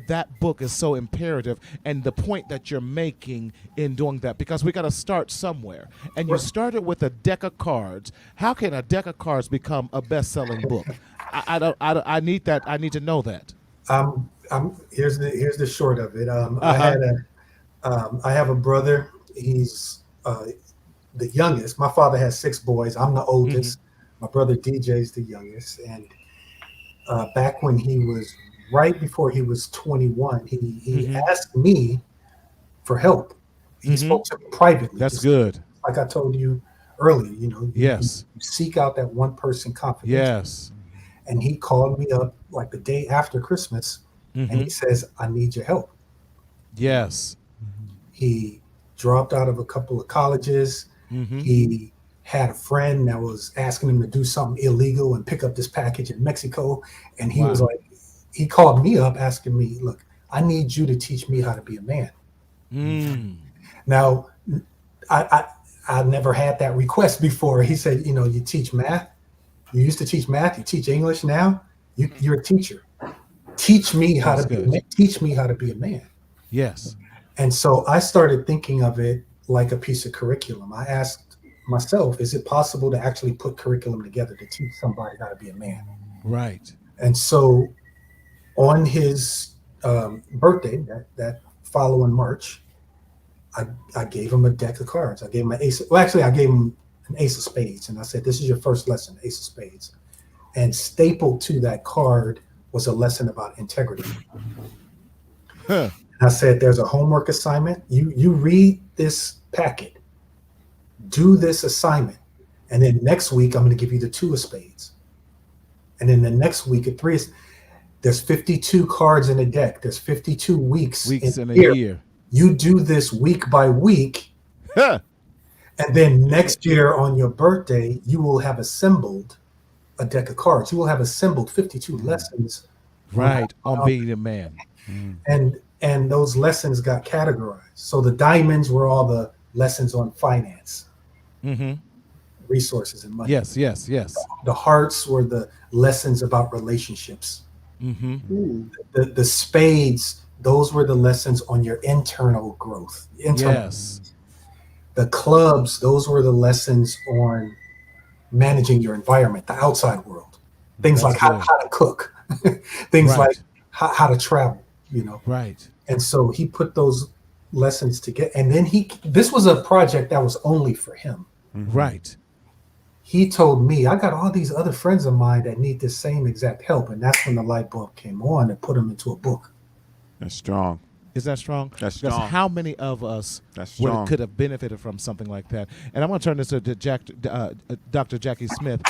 that book is so imperative and the point that you're making in doing that, because we got to start somewhere. And you started with a deck of cards. How can a deck of cards become a best-selling book? I need that. I need to know that. Here's the short of it. I have a brother. He's the youngest. My father has 6 boys. I'm the oldest. My brother DJ's the youngest. And back when he was right before he was 21, he asked me for help. He spoke to me privately. That's good. Like I told you earlier, you seek out that one person confidentially. And he called me up like the day after Christmas, and he says, I need your help. He dropped out of a couple of colleges. He had a friend that was asking him to do something illegal and pick up this package in Mexico. And he was like, he called me up asking me, look, I need you to teach me how to be a man. Now, I never had that request before. He said, you teach math. You used to teach math. You teach English now. You're a teacher. Teach me how to be a man. Yes. And so I started thinking of it like a piece of curriculum. I asked myself, is it possible to actually put curriculum together to teach somebody how to be a man? Right. And so on his birthday, that following March, I gave him a deck of cards. I gave him an ace. Well, actually, I gave him an ace of spades, and I said, "This is your first lesson, ace of spades." And stapled to that card was a lesson about integrity. Huh. I said, "There's a homework assignment. You read this packet, do this assignment, and then next week I'm going to give you the two of spades, and then the next week at three. There's 52 cards in a deck. There's 52 weeks in a year. You do this week by week, Huh. and then next year on your birthday, you will have assembled a deck of cards. You will have assembled 52 lessons, right, on being a man. And those lessons got categorized. So the diamonds were all the lessons on finance, resources, and money. Yes. The hearts were the lessons about relationships. The spades, those were the lessons on your internal growth. The clubs, those were the lessons on managing your environment, the outside world. Things like how to cook, things like how to travel, Right. And so he put those lessons together. And then this was a project that was only for him. Right. He told me, I got all these other friends of mine that need the same exact help. And that's when the light bulb came on and put him into a book. That's strong. Is that strong? That's strong. Because how many of us could have benefited from something like that? And I'm going to turn this to Dr. Jackie Smith.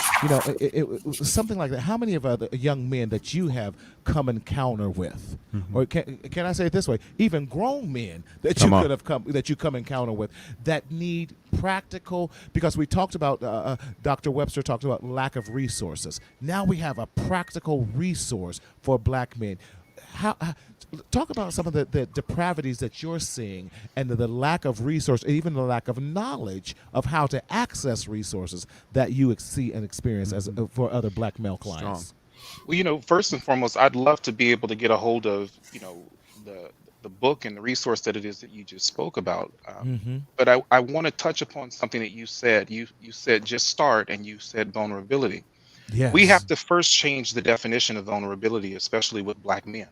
It was something like that. How many of other young men that you have come encounter with, or can I say it this way? Even grown men that you could have come encounter with that need practical. Because we talked about Dr. Webster talked about lack of resources. Now we have a practical resource for black men. Talk about some of the depravities that you're seeing and the lack of resource, even the lack of knowledge of how to access resources that you see and experience as for other black male clients. Strong. Well, first and foremost, I'd love to be able to get a hold of, the book and the resource that it is that you just spoke about. But I want to touch upon something that you said. You said just start, and you said vulnerability. Yes. We have to first change the definition of vulnerability, especially with black men.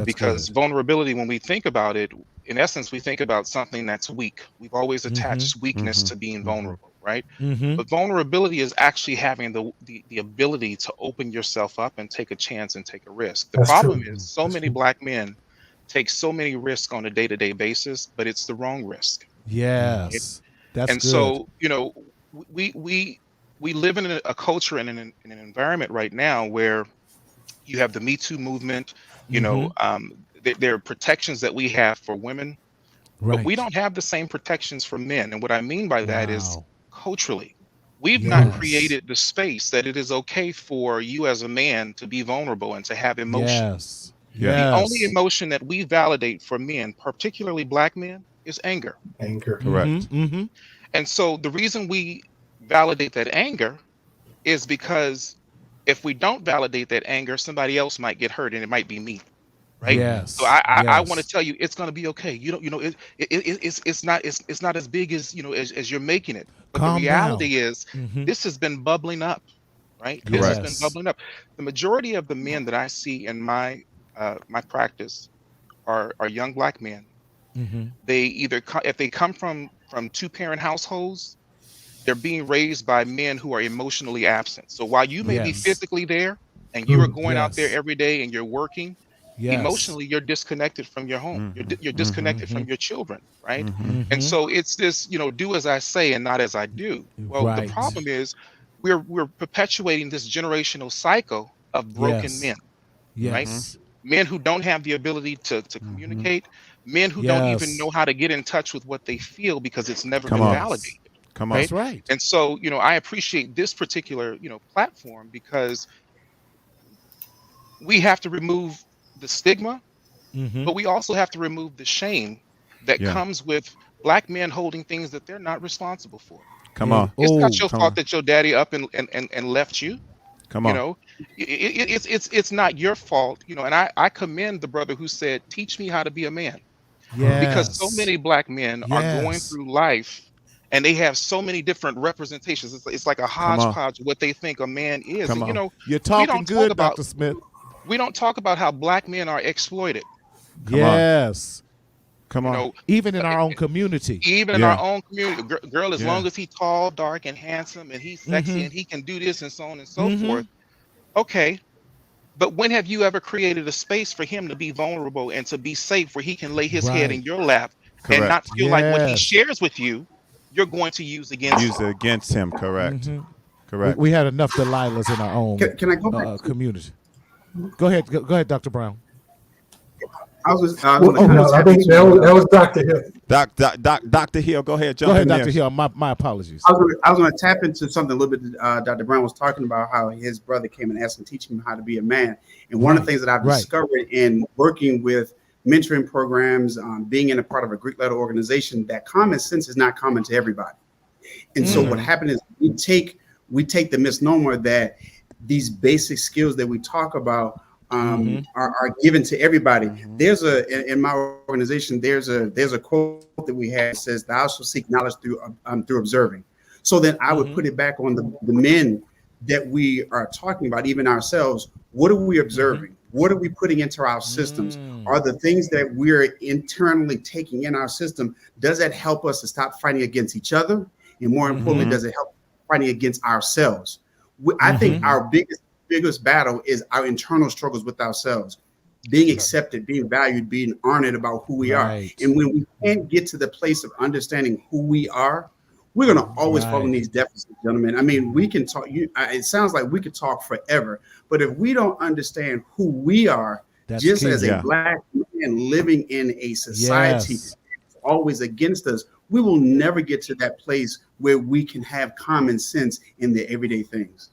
Because vulnerability, when we think about it, in essence, we think about something that's weak. We've always attached weakness to being vulnerable, right? But vulnerability is actually having the ability to open yourself up and take a chance and take a risk. The problem is so many black men take so many risks on a day-to-day basis, but it's the wrong risk. Yes. That's and good. So, we live in a culture and in an environment right now where you have the Me Too movement. There are protections that we have for women, but we don't have the same protections for men. And what I mean by that is culturally, we've not created the space that it is okay for you as a man to be vulnerable and to have emotions. The only emotion that we validate for men, particularly black men, is anger. Correct. And so the reason we validate that anger is because if we don't validate that anger, somebody else might get hurt, and it might be me, right? Yes. So I want to tell you, it's going to be okay. It's not as big as as you're making it. But the reality is, this has been bubbling up, right? This has been bubbling up. The majority of the men that I see in my practice are young black men. They either if they come from 2-parent households, they're being raised by men who are emotionally absent. So while you may be physically there and you are going out there every day and you're working, emotionally you're disconnected from your home. You're disconnected from your children, right? And so it's this, do as I say and not as I do. Well, the problem is we're perpetuating this generational cycle of broken men, right? Men who don't have the ability to communicate, men who don't even know how to get in touch with what they feel because it's never been validated. Come on. That's right. And so, I appreciate this particular, platform because we have to remove the stigma, but we also have to remove the shame that comes with black men holding things that they're not responsible for. Come on. It's not your fault that your daddy up and left you. Come on. It's not your fault, and I commend the brother who said, teach me how to be a man. Because so many black men are going Yes. through life and they have so many different representations. It's like a hodgepodge of what they think a man is. Come And on. You're we talking don't talk good, about Dr. Smith. we don't talk about how black men are exploited. Come on. Yes. Come You on. know, Even in our own community. even in Yeah. our own community, girl, as Yeah. long as he's tall, dark, and handsome, and he's sexy, and he can do this, and so on and so Mhm. forth. Okay, but when have you ever created a space for him to be vulnerable and to be safe, where he can lay his head in Right. your lap and Correct. not feel like what he Yes. shares with you, you're going to use against Use him? it against him. Correct. Mhm. Correct. We had enough Delilahs in our own Can I go back? community. Go ahead, Dr. Brown. I was Well, gonna no, I think that was Dr. Hill. Dr. Hill, go ahead. Jump Go ahead, in Dr. there. Hill. My apologies. I was going to tap into something a little bit. Dr. Brown was talking about how his brother came and asked him, teach him how to be a man. And one of the things that I've discovered in working with mentoring programs, being in a part of a Greek letter organization, that common sense is not common to everybody. And so what happened is we take the misnomer that these basic skills that we talk about are given to everybody. There's in my organization, there's a quote that we have that says, "Thou shalt seek knowledge through observing." So then I would put it back on the men that we are talking about, even ourselves. What are we observing? What are we putting into our systems? Are the things that we're internally taking in our system, does that help us to stop fighting against each other? And more importantly, does it help fighting against ourselves? I think our biggest battle is our internal struggles with ourselves, being accepted, being valued, being honored about who we are. And when we can't get to the place of understanding who we are, we're going to always fall in these deficits, gentlemen. I mean, we can talk. It sounds like we could talk forever, but if we don't understand who we are, just as a black man living in a society that's always against us, we will never get to that place where we can have common sense in the everyday things.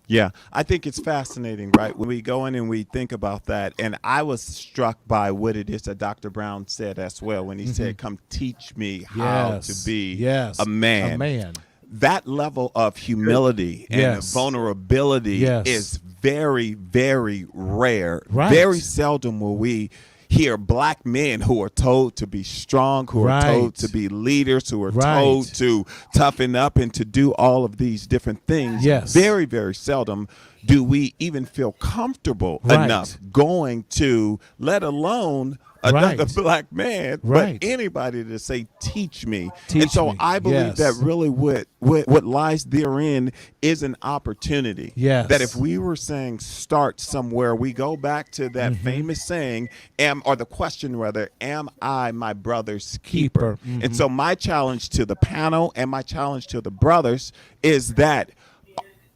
Yeah, I think it's fascinating, right? When we go in and we think about that, and I was struck by what it is that Dr. Brown said as well when he said, "Come teach me how to be a man." A man. That level of humility and vulnerability is very, very rare. Very seldom will we hear black men who are told to be strong, who are told to be leaders, who are told to toughen up and to do all of these different things. Very, very seldom do we even feel comfortable enough going to, let alone another black man, but anybody to say, teach me. And so I believe that really what lies therein is an opportunity. That if we were saying start somewhere, we go back to that famous saying, or the question rather, am I my brother's keeper? And so my challenge to the panel and my challenge to the brothers is that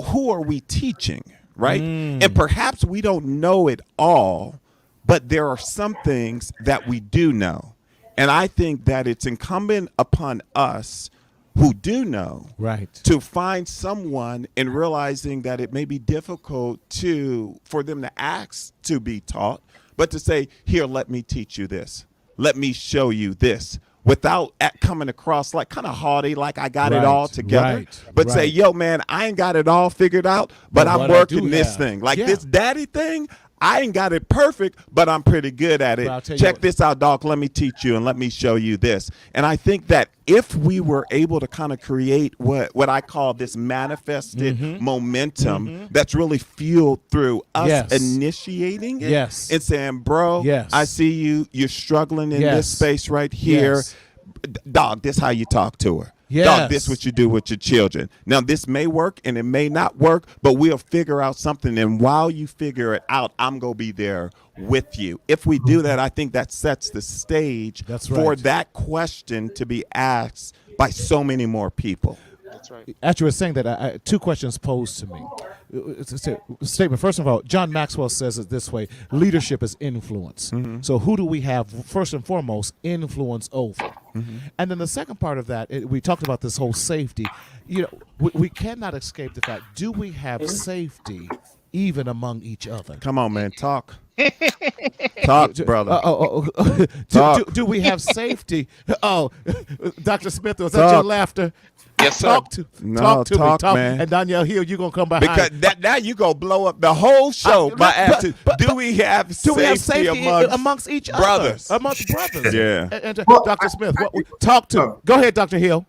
who are we teaching, right? And perhaps we don't know it all, but there are some things that we do know. And I think that it's incumbent upon us who do know to find someone in realizing that it may be difficult for them to ask to be taught, but to say, here, let me teach you this. Let me show you this. Without coming across like kind of haughty, like I got it all together, but say, yo, man, I ain't got it all figured out, but I'm working this thing. Like this daddy thing, I ain't got it perfect, but I'm pretty good at it. Check this out, dog. Let me teach you and let me show you this. And I think that if we were able to kind of create what I call this manifested momentum that's really fueled through us initiating it and saying, bro, I see you're struggling in this space right here. Dog, this how you talk to her. Dog, this what you do with your children. Now, this may work and it may not work, but we'll figure out something. And while you figure it out, I'm going to be there with you. If we do that, I think that sets the stage for that question to be asked by so many more people. That's right. As you were saying that, two questions posed to me. It's a statement. First of all, John Maxwell says it this way: leadership is influence. So who do we have, first and foremost, influence over? And then the second part of that, we talked about this whole safety. You know, we cannot escape the fact, do we have safety even among each other? Come on, man. Talk. Talk, brother. Do we have safety? Oh, Dr. Smith, was that your laughter? Yes, sir. Talk to me. Man. And Danielle Hill, you're gonna come behind. Because now you gonna blow up the whole show by asking, do we have safety amongst each brothers? other? Amongst brothers. Yeah. And Dr. Smith, talk to me. Go ahead, Dr. Hill.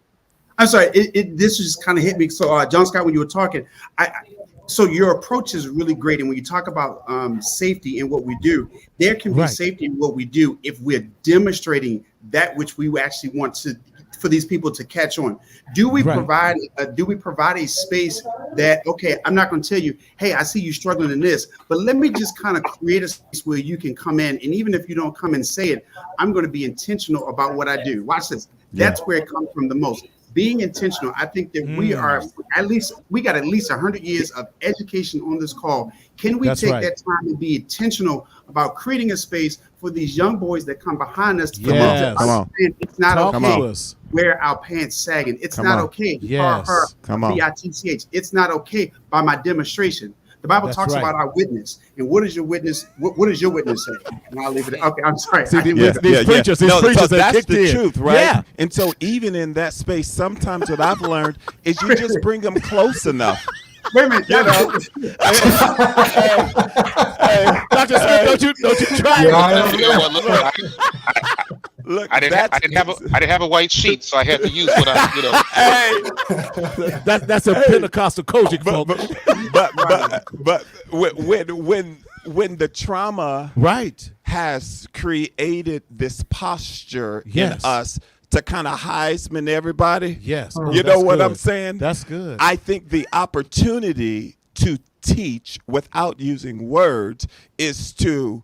I'm sorry. This just kind of hit me. So, John Scott, when you were talking, so your approach is really great. And when you talk about safety in what we do, there can be safety in what we do if we're demonstrating that which we actually want for these people to catch on. Do we provide a space that, okay, I'm not going to tell you, hey, I see you struggling in this, but let me just kind of create a space where you can come in. And even if you don't come and say it, I'm going to be intentional about what I do. Watch this. That's where it comes from the most. Being intentional. I think that we got at least 100 years of education on this call. Can we take that time and be intentional about creating a space for these young boys that come behind us to come on. It's not okay. Wear our pants sagging. It's not okay. B-I-T-C-H. It's not okay by my demonstration. The Bible talks about our witness. And what is your witness? What does your witness say? And I'll leave it. Okay, I'm sorry. See, these preachers, that's the truth, right? Yeah. And so even in that space, sometimes what I've learned is you just bring them close enough. Wait a minute, hey, Dr. Smith, don't you try it. Look, I didn't have a white sheet, so I had to use what That's a Pentecostal Kojic, but when the trauma has created this posture in us to kind of Heisman everybody. Yes. You know what I'm saying? That's good. I think the opportunity to teach without using words is to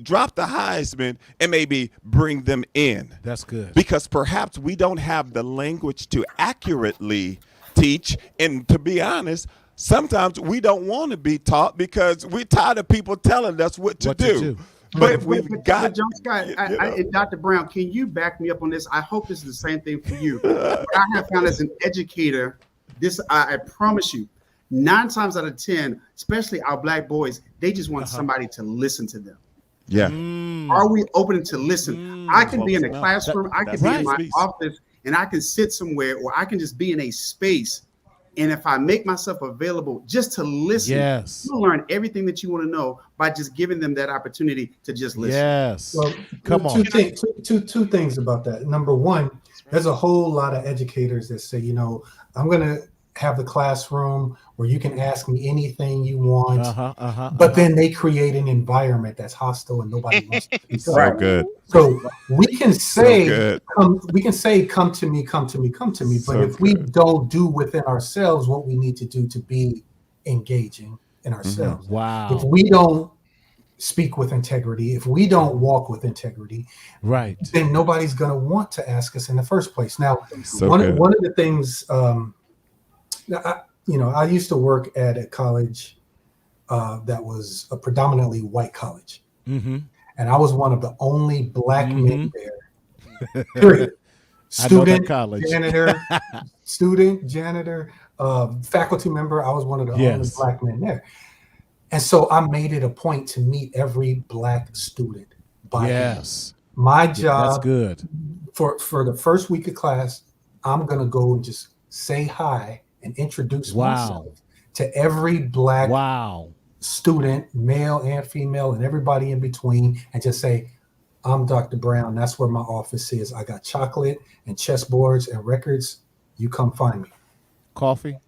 drop the Heisman and maybe bring them in. That's good. Because perhaps we don't have the language to accurately teach. And to be honest, sometimes we don't want to be taught because we're tired of people telling us what to do. But if we've got John Scott and Dr. Brown, can you back me up on this? I hope this is the same thing for you. What I have found as an educator, I promise you, 9 times out of 10, especially our Black boys, they just want somebody to listen to them. Yeah. Are we open to listen? I can be in a classroom, I can be in my office, and I can sit somewhere, or I can just be in a space. And if I make myself available just to listen, you'll learn everything that you want to know by just giving them that opportunity to just listen. Yes. Well, come on. Two things about that. Number one, there's a whole lot of educators that say, I'm going to have the classroom where you can ask me anything you want, but then they create an environment that's hostile and nobody wants to be so good. So we can say, come to me. But if we don't do within ourselves what we need to do to be engaging in ourselves, if we don't speak with integrity, if we don't walk with integrity, then nobody's going to want to ask us in the first place. Now, one of the things, I used to work at a college that was a predominantly white college. And I was one of the only Black men there. Period. Student, janitor, faculty member. I was one of the only Black men there. And so I made it a point to meet every Black student by name. My job that's good. For the first week of class, I'm going to go and just say hi and introduce myself to every Black student, male and female, and everybody in between, and just say, I'm Dr. Brown. That's where my office is. I got chocolate and chessboards and records. You come find me. Coffee.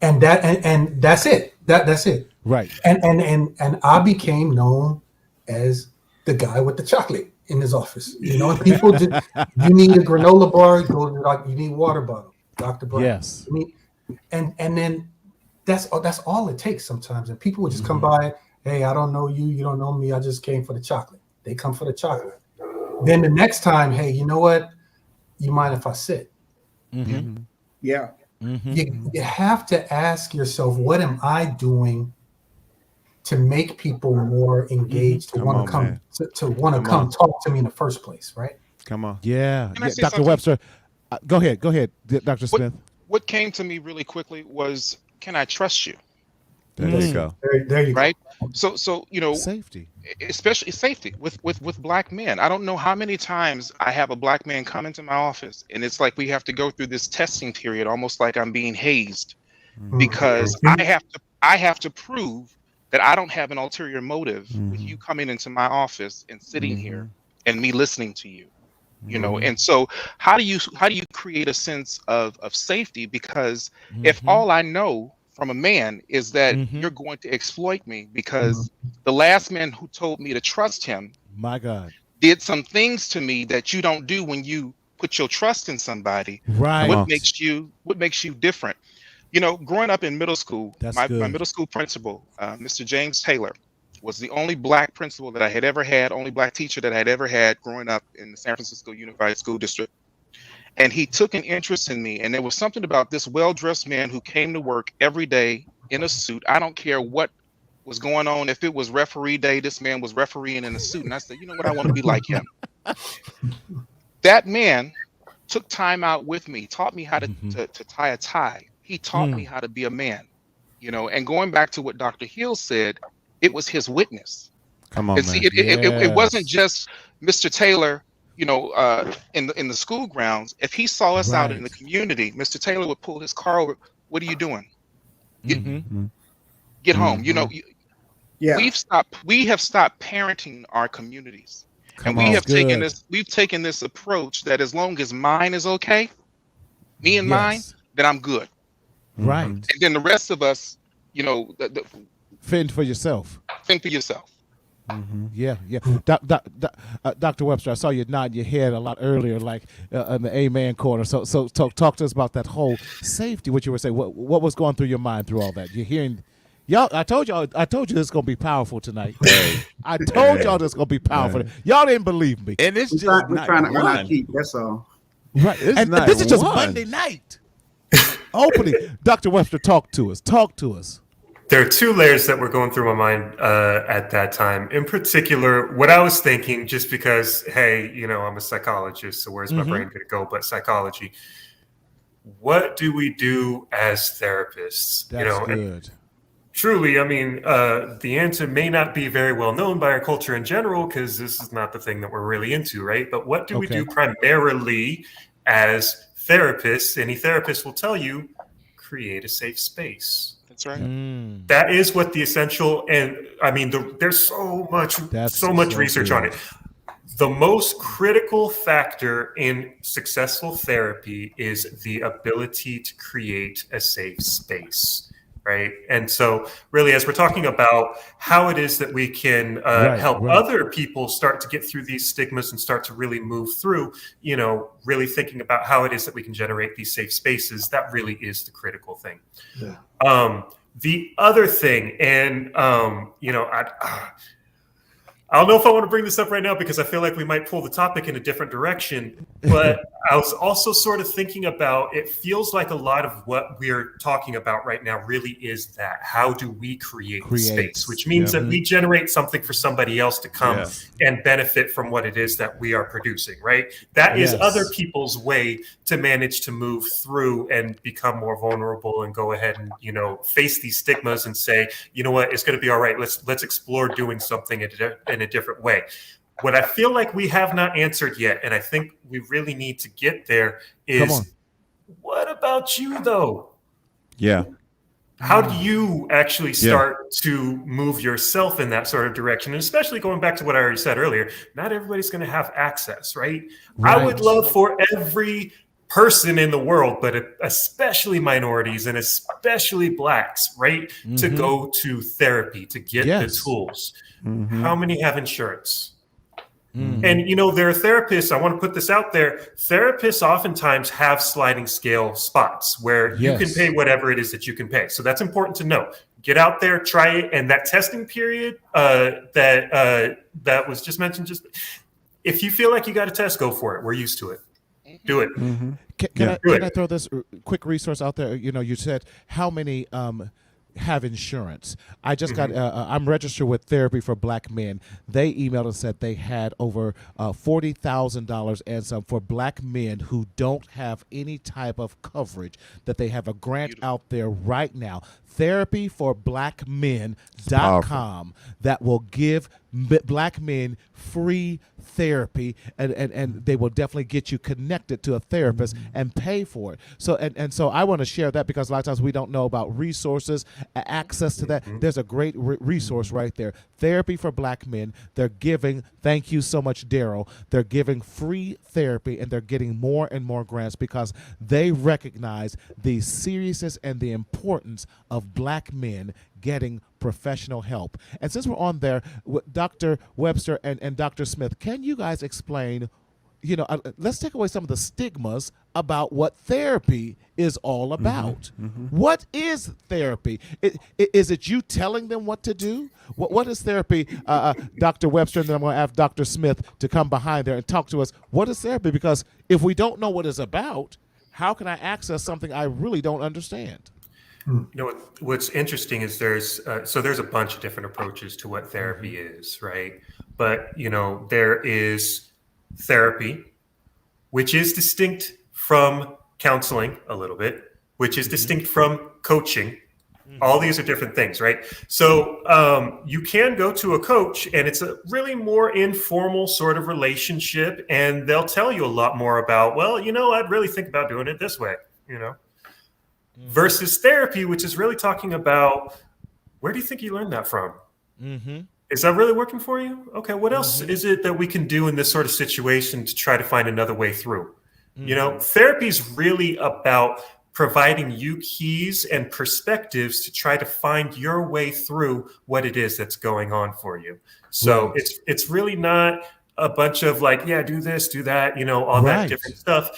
And that's it. That's it. Right. And I became known as the guy with the chocolate in his office. And people you need a granola bar, you need water bottle, Dr. Brown. Yes. And then that's all it takes sometimes. And people would just come by, hey, I don't know you don't know me, I just came for the chocolate. They come for the chocolate. Then the next time, hey, you know what? You mind if I sit? Yeah. You have to ask yourself, what am I doing to make people more engaged, to want to come come talk to me in the first place, right? Come on. Yeah. Dr. Webster, go ahead, Dr. Smith. What came to me really quickly was, can I trust you? There you go. There you right? go. So you know, Safety. especially safety with black men. I don't know how many times I have a black man come into my office, and it's like we have to go through this testing period, almost like I'm being hazed, because I have to prove that I don't have an ulterior motive with you coming into my office and sitting here and me listening to you. You know, and so how do you create a sense of safety? Because if all I know from a man is that you're going to exploit me, because the last man who told me to trust him, my God, did some things to me that you don't do when you put your trust in somebody. right? What makes you different? You know, growing up in middle school, my middle school principal, Mr. James Taylor, was the only black principal that I had ever had, only black teacher that I had ever had growing up in the San Francisco Unified School District. And he took an interest in me. And there was something about this well-dressed man who came to work every day in a suit. I don't care what was going on. If it was referee day, this man was refereeing in a suit. And I said, you know what? I want to be like him. That man took time out with me, taught me how to tie a tie. He taught me how to be a man, you know. And going back to what Dr. Hill said, it was his witness. Come on, and see, it wasn't just Mr. Taylor, you know, in the school grounds. If he saw us out in the community, Mr. Taylor would pull his car over. What are you doing? Get home. You know, we have stopped parenting our communities. We've taken this approach that as long as mine is okay, me and mine, then I'm good. Right. And then the rest of us, you know, fend for yourself. Fend for yourself. Yeah. Dr. Webster, I saw you nod your head a lot earlier, like in the amen corner. So talk to us about that whole safety. What you were saying. What was going through your mind through all that? You're hearing. Y'all, I told you this is gonna be powerful tonight. I told y'all this is gonna be powerful. Y'all didn't believe me. And it's just we're trying to earn our keep. That's all. Right. And this is just Monday night. Opening. Dr. Webster, talk to us. There are two layers that were going through my mind at that time. In particular, what I was thinking, just because, hey, you know, I'm a psychologist, so where's my brain going to go but psychology? What do we do as therapists? That's good. Truly, I mean, the answer may not be very well known by our culture in general, because this is not the thing that we're really into, right? But what do we do primarily as therapists? Any therapist will tell you, create a safe space. That's right. That is what the essential, and I mean, there's so much research on it. The most critical factor in successful therapy is the ability to create a safe space, right? And so really, as we're talking about how it is that we can help other people start to get through these stigmas and start to really move through, you know, really thinking about how it is that we can generate these safe spaces, that really is the critical thing. Yeah. The other thing, and you know, I don't know if I want to bring this up right now because I feel like we might pull the topic in a different direction, but I was also sort of thinking about, it feels like a lot of what we're talking about right now really is that. How do we create space? Which means that we generate something for somebody else to come and benefit from what it is that we are producing, right? That is other people's way to manage to move through and become more vulnerable and go ahead and, you know, face these stigmas and say, you know what, it's going to be all right. Let's explore doing something in a different way. What I feel like we have not answered yet, and I think we really need to get there, is what about you though? Yeah. How do you actually start to move yourself in that sort of direction? And especially going back to what I already said earlier, not everybody's going to have access, right? I would love for every person in the world, but especially minorities and especially blacks, right, to go to therapy, to get the tools. How many have insurance? And, you know, there are therapists, I want to put this out there, therapists oftentimes have sliding scale spots where you can pay whatever it is that you can pay. So that's important to know. Get out there, try it. And that testing period that was just mentioned, if you feel like you got a test, go for it. We're used to it. Do it. Can I throw this quick resource out there? You know, you said how many have insurance. I just got, I'm registered with Therapy for Black Men. They emailed and said they had over $40,000 and some for black men who don't have any type of coverage, that they have a grant out there right now. therapyforblackmen.com that will give black men free therapy, and they will definitely get you connected to a therapist and pay for it. So so I want to share that, because a lot of times we don't know about resources, access to that. There's a great resource right there. Therapy for Black Men. They're giving, thank you so much, Daryl. They're giving free therapy, and they're getting more and more grants because they recognize the seriousness and the importance of black men getting professional help. And since we're on there, Dr. Webster and Dr. Smith, can you guys explain, let's take away some of the stigmas about what therapy is all about. What is therapy? Is it you telling them what to do? What is therapy, Dr. Webster? And then I'm going to ask Dr. Smith to come behind there and talk to us. What is therapy? Because if we don't know what it's about, how can I access something I really don't understand? What's interesting is there's a bunch of different approaches to what therapy is, right? But there is therapy, which is distinct from counseling a little bit, which is distinct from coaching. All these are different things, right? So you can go to a coach, and it's a really more informal sort of relationship, and they'll tell you a lot more about, well, I'd really think about doing it this way, versus therapy, which is really talking about, where do you think you learned that from? Is that really working for you? Okay, what else is it that we can do in this sort of situation to try to find another way through? Therapy is really about providing you keys and perspectives to try to find your way through what it is that's going on for you. So it's really not a bunch of do this, do that, all that different stuff.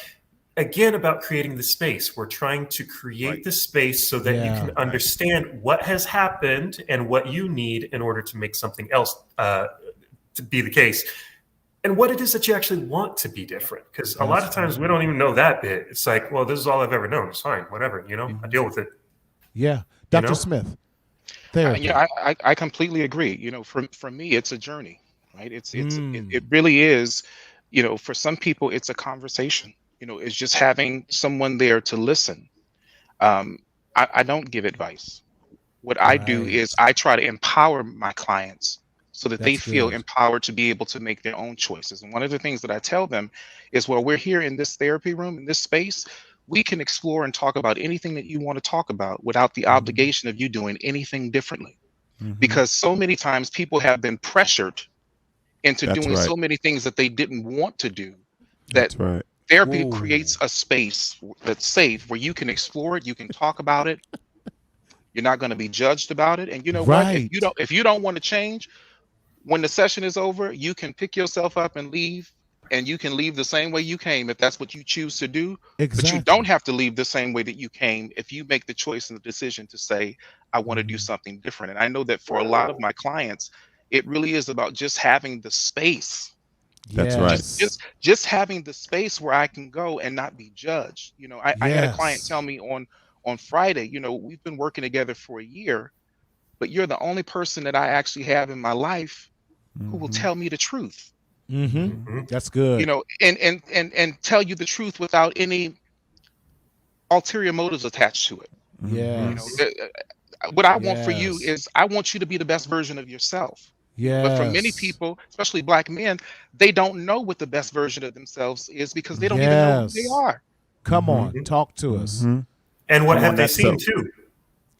Again, about creating the space. We're trying to create the space so that you can understand what has happened and what you need in order to make something else to be the case, and what it is that you actually want to be different. Because a lot of times we don't even know that bit. It's like, well, this is all I've ever known. It's fine, whatever. I deal with it. Yeah, Dr. Smith. Therapy. I completely agree. For me, it's a journey, right? It really is. For some people, it's a conversation. It's just having someone there to listen. I don't give advice. What I do is I try to empower my clients so that they feel empowered to be able to make their own choices. And one of the things that I tell them is, well, we're here in this therapy room, in this space, we can explore and talk about anything that you want to talk about without the obligation of you doing anything differently. Because so many times people have been pressured into doing so many things that they didn't want to do, that therapy creates a space that's safe where you can explore it, you can talk about it. You're not going to be judged about it. And what? If you don't want to change, when the session is over, you can pick yourself up and leave, and you can leave the same way you came if that's what you choose to do. But you don't have to leave the same way that you came if you make the choice and the decision to say, I want to do something different. And I know that for a lot of my clients, it really is about just having the space. That's right. Just having the space where I can go and not be judged. I had a client tell me on Friday, we've been working together for a year, but you're the only person that I actually have in my life who will tell me the truth. That's good. And tell you the truth without any ulterior motives attached to it. What I want for you is, I want you to be the best version of yourself. But for many people, especially Black men, they don't know what the best version of themselves is because they don't even know who they are. Come on, talk to us. And what have they seen too,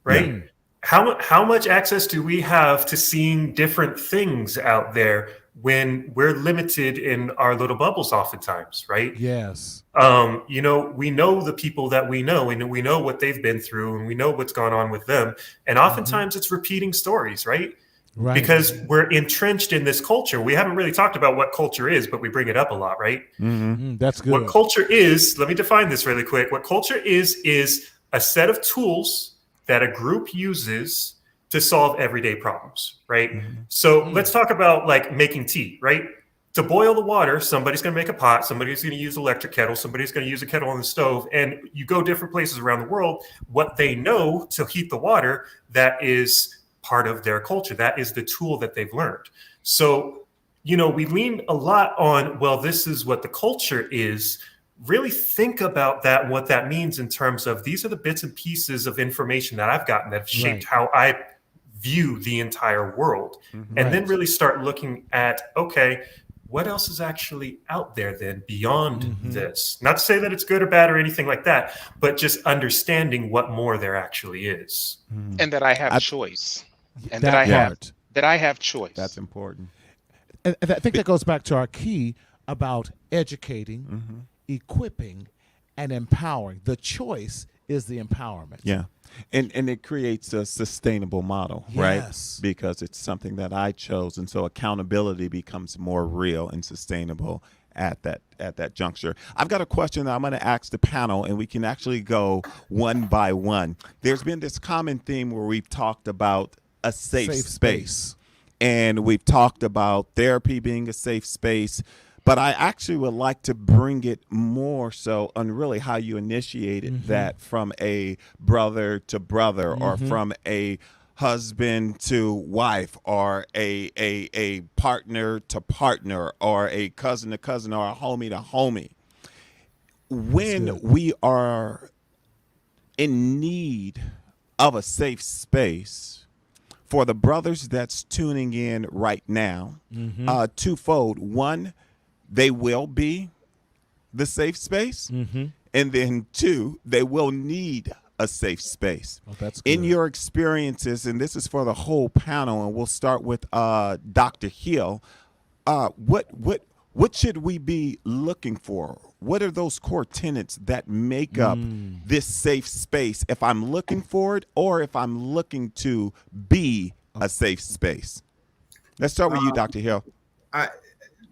right? How much access do we have to seeing different things out there when we're limited in our little bubbles oftentimes, right? Yes. We know the people that we know, and we know what they've been through, and we know what's gone on with them. And oftentimes it's repeating stories, right? Because we're entrenched in this culture. We haven't really talked about what culture is, but we bring it up a lot, right? That's good. What culture is, let me define this really quick. What culture is a set of tools that a group uses to solve everyday problems, right? So let's talk about making tea, right? To boil the water, somebody's going to make a pot, somebody's going to use an electric kettle, somebody's going to use a kettle on the stove, and you go different places around the world. What they know to heat the water, that is part of their culture. That is the tool that they've learned. So, we lean a lot on, well, this is what the culture is, really think about that and what that means in terms of these are the bits and pieces of information that I've gotten that have shaped how I view the entire world. And then really start looking at, okay, what else is actually out there then beyond this? Not to say that it's good or bad or anything like that, but just understanding what more there actually is. And that I have choice. And that I have choice. That's important. And I think that goes back to our key about educating, equipping, and empowering. The choice is the empowerment. Yeah. And it creates a sustainable model, right? Because it's something that I chose. And so accountability becomes more real and sustainable at that juncture. I've got a question that I'm going to ask the panel, and we can actually go one by one. There's been this common theme where we've talked about a safe space. And we've talked about therapy being a safe space. But I actually would like to bring it more so on really how you initiated that from a brother to brother or from a husband to wife or a partner to partner or a cousin to cousin or a homie to homie. When we are in need of a safe space, for the brothers that's tuning in right now, twofold. One, they will be the safe space. And then two, they will need a safe space. Oh, that's good. In your experiences, and this is for the whole panel, and we'll start with Dr. Hill, what should we be looking for? What are those core tenets that make up this safe space if I'm looking for it or if I'm looking to be a safe space? Let's start with you, Dr. Hill.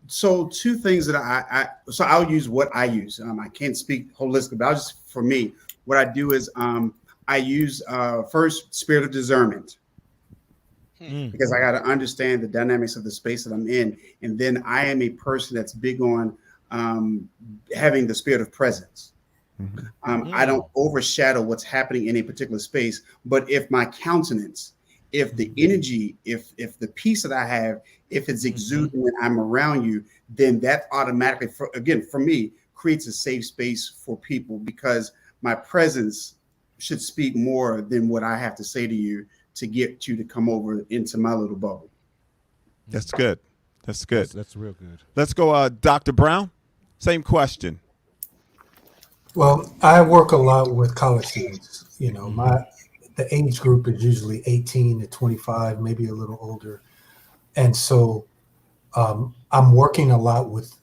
So two things that so I'll use what I use. I can't speak holistically, but for me, what I do is I use first spirit of discernment, because I got to understand the dynamics of the space that I'm in. And then I am a person that's big on having the spirit of presence. I don't overshadow what's happening in a particular space, but if my countenance, if the energy, if the peace that I have, if it's exuding when I'm around you, then that automatically, for me, creates a safe space for people, because my presence should speak more than what I have to say to you to get you to come over into my little bubble. That's good. That's good. That's real good. Let's go, Dr. Brown. Same question. Well, I work a lot with college students. You know, the age group is usually 18 to 25, maybe a little older. And so I'm working a lot with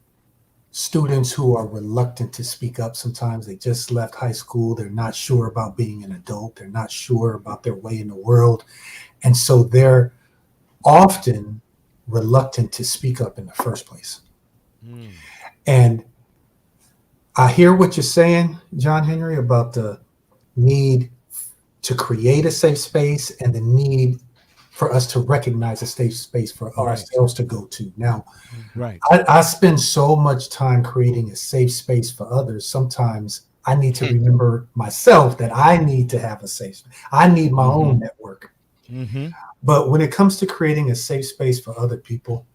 students who are reluctant to speak up. Sometimes they just left high school. They're not sure about being an adult. They're not sure about their way in the world. And so they're often reluctant to speak up in the first place. And I hear what you're saying, John Henry, about the need to create a safe space and the need for us to recognize a safe space for ourselves to go to. Now, I spend so much time creating a safe space for others. Sometimes I need to remember myself that I need to have a safe space. I need my own network. But when it comes to creating a safe space for other people,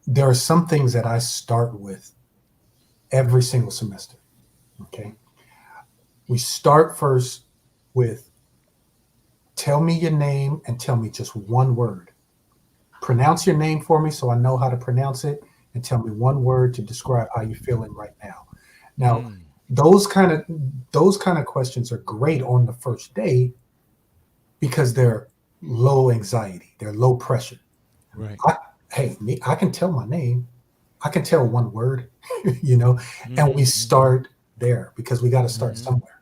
there are some things that I start with every single semester. Okay. We start first with, tell me your name and tell me just one word. Pronounce your name for me so I know how to pronounce it, and tell me one word to describe how you're feeling right now. Now, those kind of questions are great on the first day because they're low anxiety, they're low pressure. Right. I can tell my name. I can tell one word, and we start there because we got to start somewhere.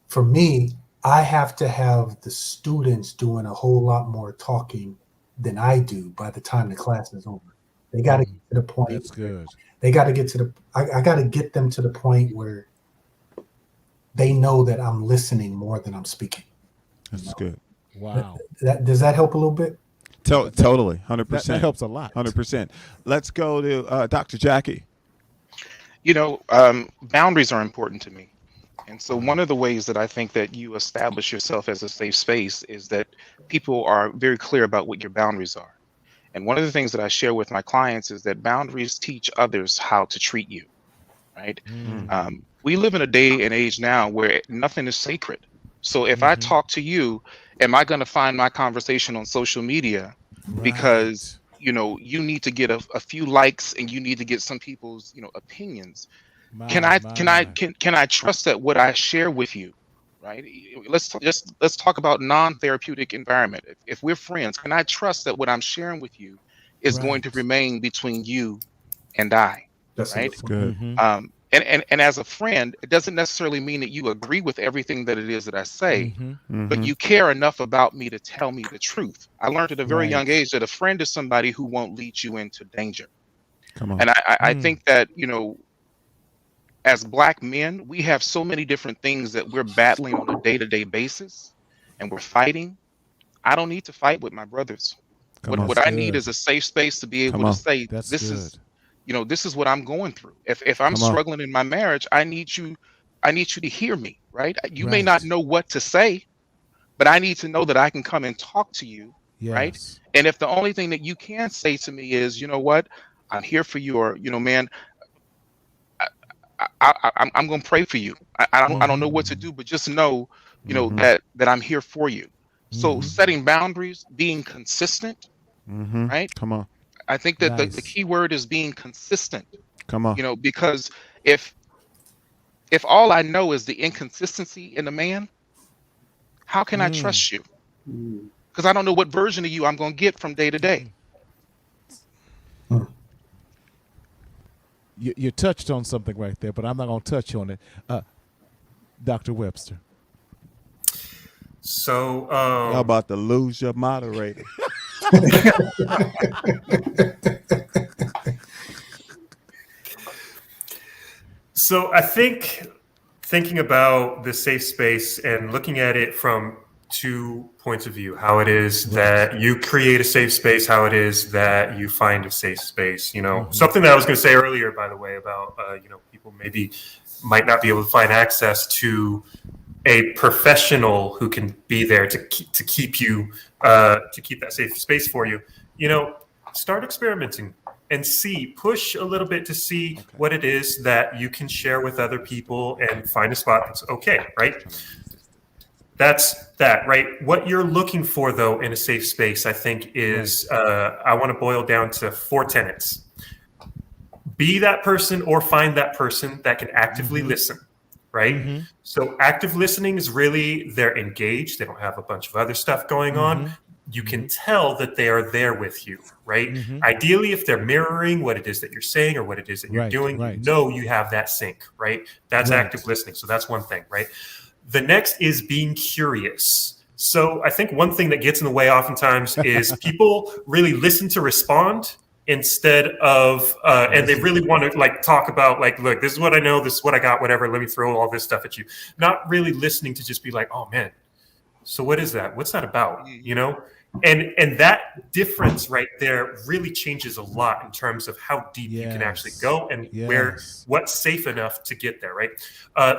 For me, I have to have the students doing a whole lot more talking than I do by the time the class is over. They got to get to the point. That's good. They got to get to I got to get them to the point where they know that I'm listening more than I'm speaking. That's good. Wow. Does that help a little bit? Totally. 100%. That helps a lot. 100%. Let's go to Dr. Jackie. Boundaries are important to me. And so one of the ways that I think that you establish yourself as a safe space is that people are very clear about what your boundaries are. And one of the things that I share with my clients is that boundaries teach others how to treat you. right? We live in a day and age now where nothing is sacred. So if I talk to you, am I going to find my conversation on social media because you need to get a few likes and you need to get some people's opinions? Can I trust that what I share with you, right? Let's talk about non-therapeutic environment. If we're friends, can I trust that what I'm sharing with you is going to remain between you and I? That's right? good. And as a friend, it doesn't necessarily mean that you agree with everything that it is that I say, but you care enough about me to tell me the truth. I learned at a very young age that a friend is somebody who won't lead you into danger. Come on. And I think that, as Black men, we have so many different things that we're battling on a day-to-day basis, and we're fighting. I don't need to fight with my brothers. What I need is a safe space to be able to say, this is what I'm going through. If I'm struggling in my marriage, I need you to hear me, right? You may not know what to say, but I need to know that I can come and talk to you, right? And if the only thing that you can say to me is, you know what, I'm here for you, or man, I'm going to pray for you. I don't know what to do, but just know, that I'm here for you. So setting boundaries, being consistent, right? Come on. I think that the key word is being consistent. Come on. Because if all I know is the inconsistency in a man, how can I trust you? Because I don't know what version of you I'm going to get from day to day. You touched on something right there, but I'm not going to touch on it. Dr. Webster. So How about to lose your moderator? So I think thinking about the safe space and looking at it from 2 points of view, how it is that you create a safe space, how it is that you find a safe space, something that I was going to say earlier, by the way, about, people maybe might not be able to find access to a professional who can be there to keep you, to keep that safe space for you, start experimenting and push a little bit to see what it is that you can share with other people and find a spot that's okay, right? That's that, right? What you're looking for, though, in a safe space, I think, is I want to boil down to 4 tenets. Be that person or find that person that can actively listen, right? So active listening is really they're engaged. They don't have a bunch of other stuff going on. You can tell that they are there with you, right? Ideally, if they're mirroring what it is that you're saying or what it is that you're doing, you have that sync, right? That's active listening. So that's one thing, right? The next is being curious. So I think one thing that gets in the way oftentimes is people really listen to respond instead of, and they really want to talk about look, this is what I know, this is what I got, whatever, let me throw all this stuff at you. Not really listening to just be like, oh man, so what is that? What's that about? And that difference right there really changes a lot in terms of how deep you can actually go and what's safe enough to get there, right?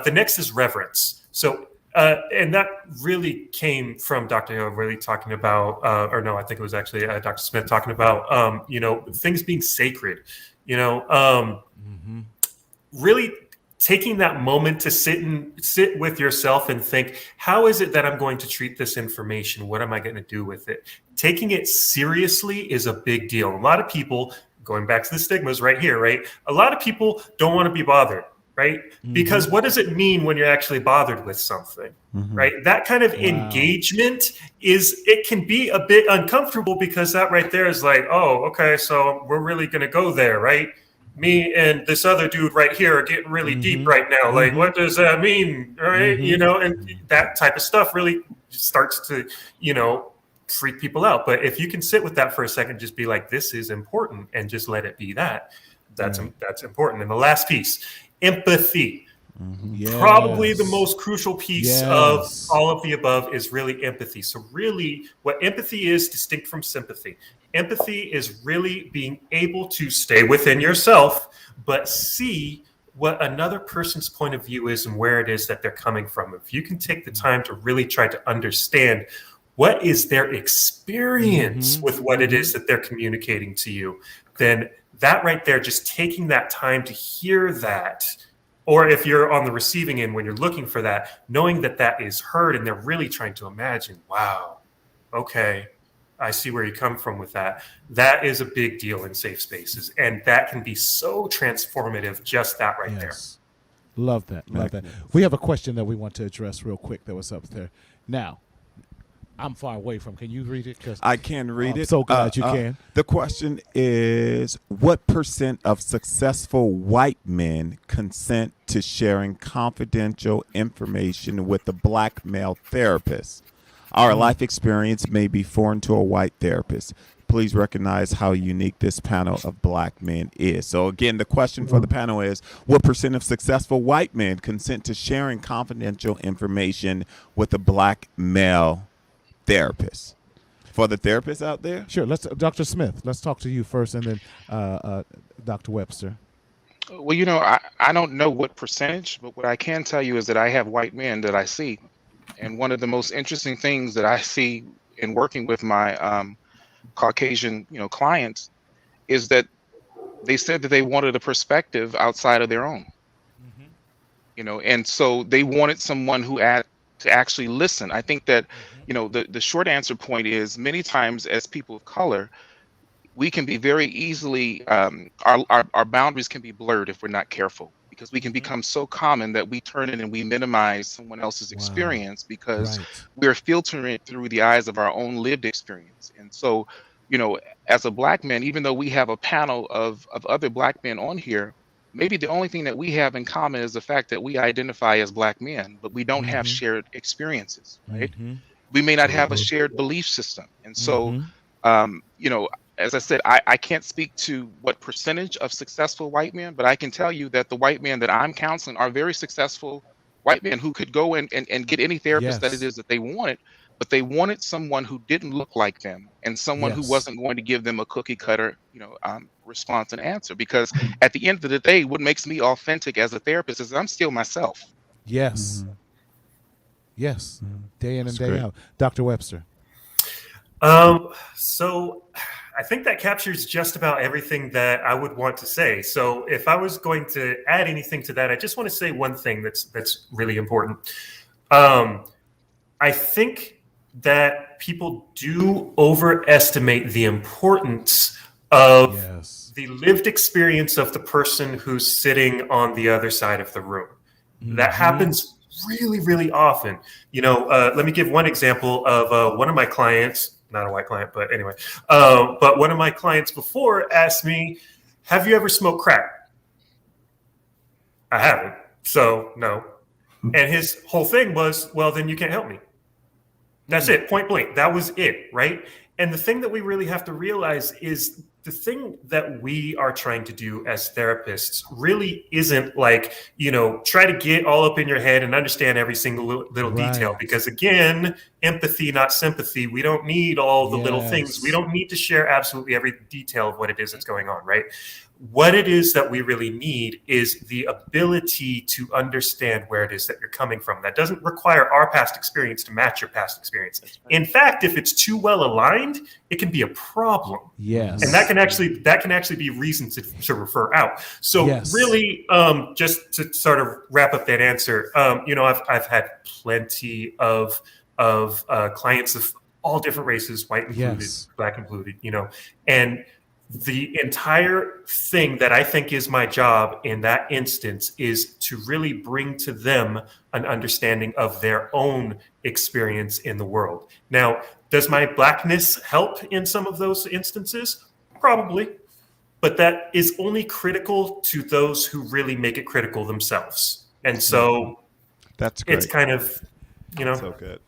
The next is reverence. So, and that really came from Dr. Hill really talking about, or no, I think it was actually Dr. Smith talking about, things being sacred, really taking that moment to sit with yourself and think, how is it that I'm going to treat this information? What am I going to do with it? Taking it seriously is a big deal. A lot of people, going back to the stigmas right here, right? A lot of people don't want to be bothered, right? Because what does it mean when you're actually bothered with something, right? That kind of engagement it can be a bit uncomfortable because that right there is like, oh, okay, so we're really going to go there, right? Me and this other dude right here are getting really deep right now. Like, what does that mean? Right. And that type of stuff really starts to, freak people out. But if you can sit with that for a second, just be like, this is important and just let it be that. That's important. And the last piece, empathy. Probably the most crucial piece of all of the above is really empathy. So really what empathy is distinct from sympathy. Empathy is really being able to stay within yourself, but see what another person's point of view is and where it is that they're coming from. If you can take the time to really try to understand what is their experience with what it is that they're communicating to you, then that right there, just taking that time to hear that, or if you're on the receiving end when you're looking for that, knowing that that is heard and they're really trying to imagine, wow, okay, I see where you come from with that. That is a big deal in safe spaces. And that can be so transformative, just that right there. Love that. Love that. We have a question that we want to address real quick that was up there. Now, I'm far away from. Can you read it? 'Cause I can read it. So glad you can. The question is, what percent of successful white men consent to sharing confidential information with a black male therapist? Our life experience may be foreign to a white therapist. Please recognize how unique this panel of black men is. So again, the question for the panel is, what percent of successful white men consent to sharing confidential information with a black male therapist? For the therapists out there? Sure. Dr. Smith, let's talk to you first, and then Dr. Webster. Well, I don't know what percentage, but what I can tell you is that I have white men that I see. And one of the most interesting things that I see in working with my Caucasian, clients is that they said that they wanted a perspective outside of their own, and so they wanted someone who had to actually listen. I think that, the short answer point is many times as people of color, we can be very easily, our boundaries can be blurred if we're not careful, because we can become so common that we turn in and we minimize someone else's experience because we're filtering it through the eyes of our own lived experience. And so, as a black man, even though we have a panel of other black men on here, maybe the only thing that we have in common is the fact that we identify as black men, but we don't have shared experiences, right? We may not have a shared belief system. And so, as I said, I can't speak to what percentage of successful white men, but I can tell you that the white men that I'm counseling are very successful white men who could go and get any therapist that it is that they wanted, but they wanted someone who didn't look like them and someone who wasn't going to give them a cookie cutter, response and answer. Because at the end of the day, what makes me authentic as a therapist is I'm still myself. Yes. Yes. Day in and day out. Dr. Webster. So I think that captures just about everything that I would want to say. So if I was going to add anything to that, I just want to say one thing that's really important. I think that people do overestimate the importance of the lived experience of the person who's sitting on the other side of the room. That happens really, really often. Let me give one example of one of my clients. Not a white client, but anyway. But one of my clients before asked me, have you ever smoked crack? I haven't. So no. And his whole thing was, well, then you can't help me. That's it. Point blank. That was it. Right. And the thing that we really have to realize is the thing that we are trying to do as therapists really isn't like, try to get all up in your head and understand every single little detail. Because again, empathy, not sympathy. We don't need all the little things. We don't need to share absolutely every detail of what it is that's going on, right? What it is that we really need is the ability to understand where it is that you're coming from. That doesn't require our past experience to match your past experience. In fact, if it's too well aligned, it can be a problem. Yes. And that can actually be reason to refer out. So really, just to sort of wrap up that answer, I've had plenty of clients of all different races, white included, black included, and the entire thing that I think is my job in that instance is to really bring to them an understanding of their own experience in the world. Now, does my blackness help in some of those instances? Probably, but that is only critical to those who really make it critical themselves. And so that's great. It's kind of, so good.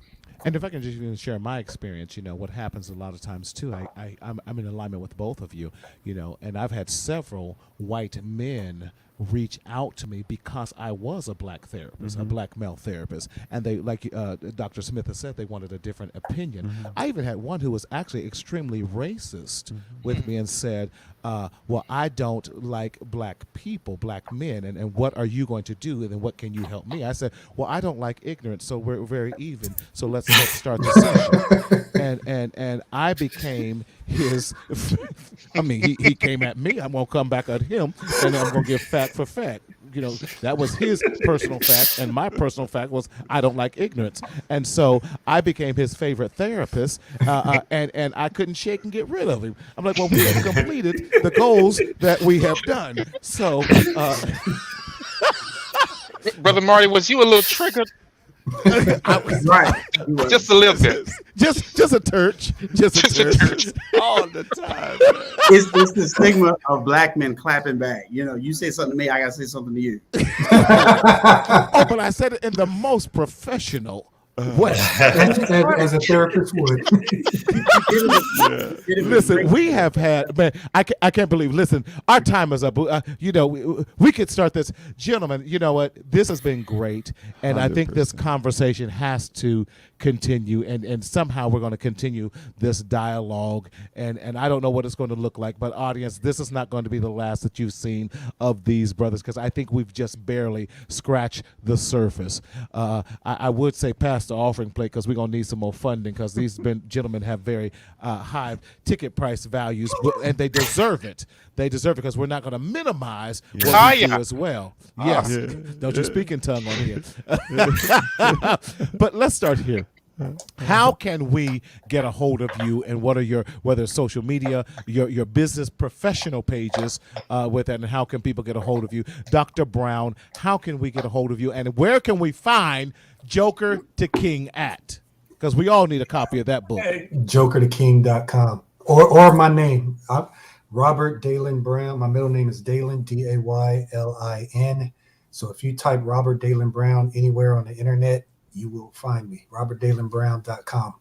And if I can just even share my experience, what happens a lot of times too, I'm in alignment with both of you, and I've had several white men reach out to me because I was a black therapist, a black male therapist, and they, like Dr. Smith has said, they wanted a different opinion. I even had one who was actually extremely racist with me and said, well, I don't like black people, black men, and what are you going to do, and then what can you help me? I said, well, I don't like ignorance, so we're very even, so let's start the session. And I became his I mean, he came at me. I'm gonna come back at him, and then I'm gonna give fact for fact. That was his personal fact, and my personal fact was I don't like ignorance, and so I became his favorite therapist, and I couldn't shake and get rid of him. I'm like, well, we have completed the goals that we have done. So, Brother Marty, was you a little triggered? I was, Right. Just a little bit. just a touch, just a touch. all the time. It's the stigma of black men clapping back. You say something to me, I gotta say something to you. Oh, but I said it in the most professional way. As a therapist would. Listen, we have had, man, I can't believe, listen, our time is up. We could start this. Gentlemen, you know what? This has been great. And I think this conversation has to continue. And somehow we're going to continue this dialogue. And I don't know what it's going to look like. But audience, this is not going to be the last that you've seen of these brothers, because I think we've just barely scratched the surface. I would say pass the offering plate, because we're going to need some more funding, because these gentlemen have very high ticket price values, and they deserve it. They deserve it, because we're not going to minimize what we do as well. Yes. Don't you speak in tongue on here. But let's start here. How can we get a hold of you, and what are whether it's social media, your business professional pages with that, and how can people get a hold of you? Dr. Brown, how can we get a hold of you, and where can we find Joker to King at? Because we all need a copy of that book. JokerToKing.com or my name, Robert Daylin Brown. My middle name is Daylin, Daylin. So if you type Robert Daylin Brown anywhere on the internet, you will find me. RobertDaylonBrown.com.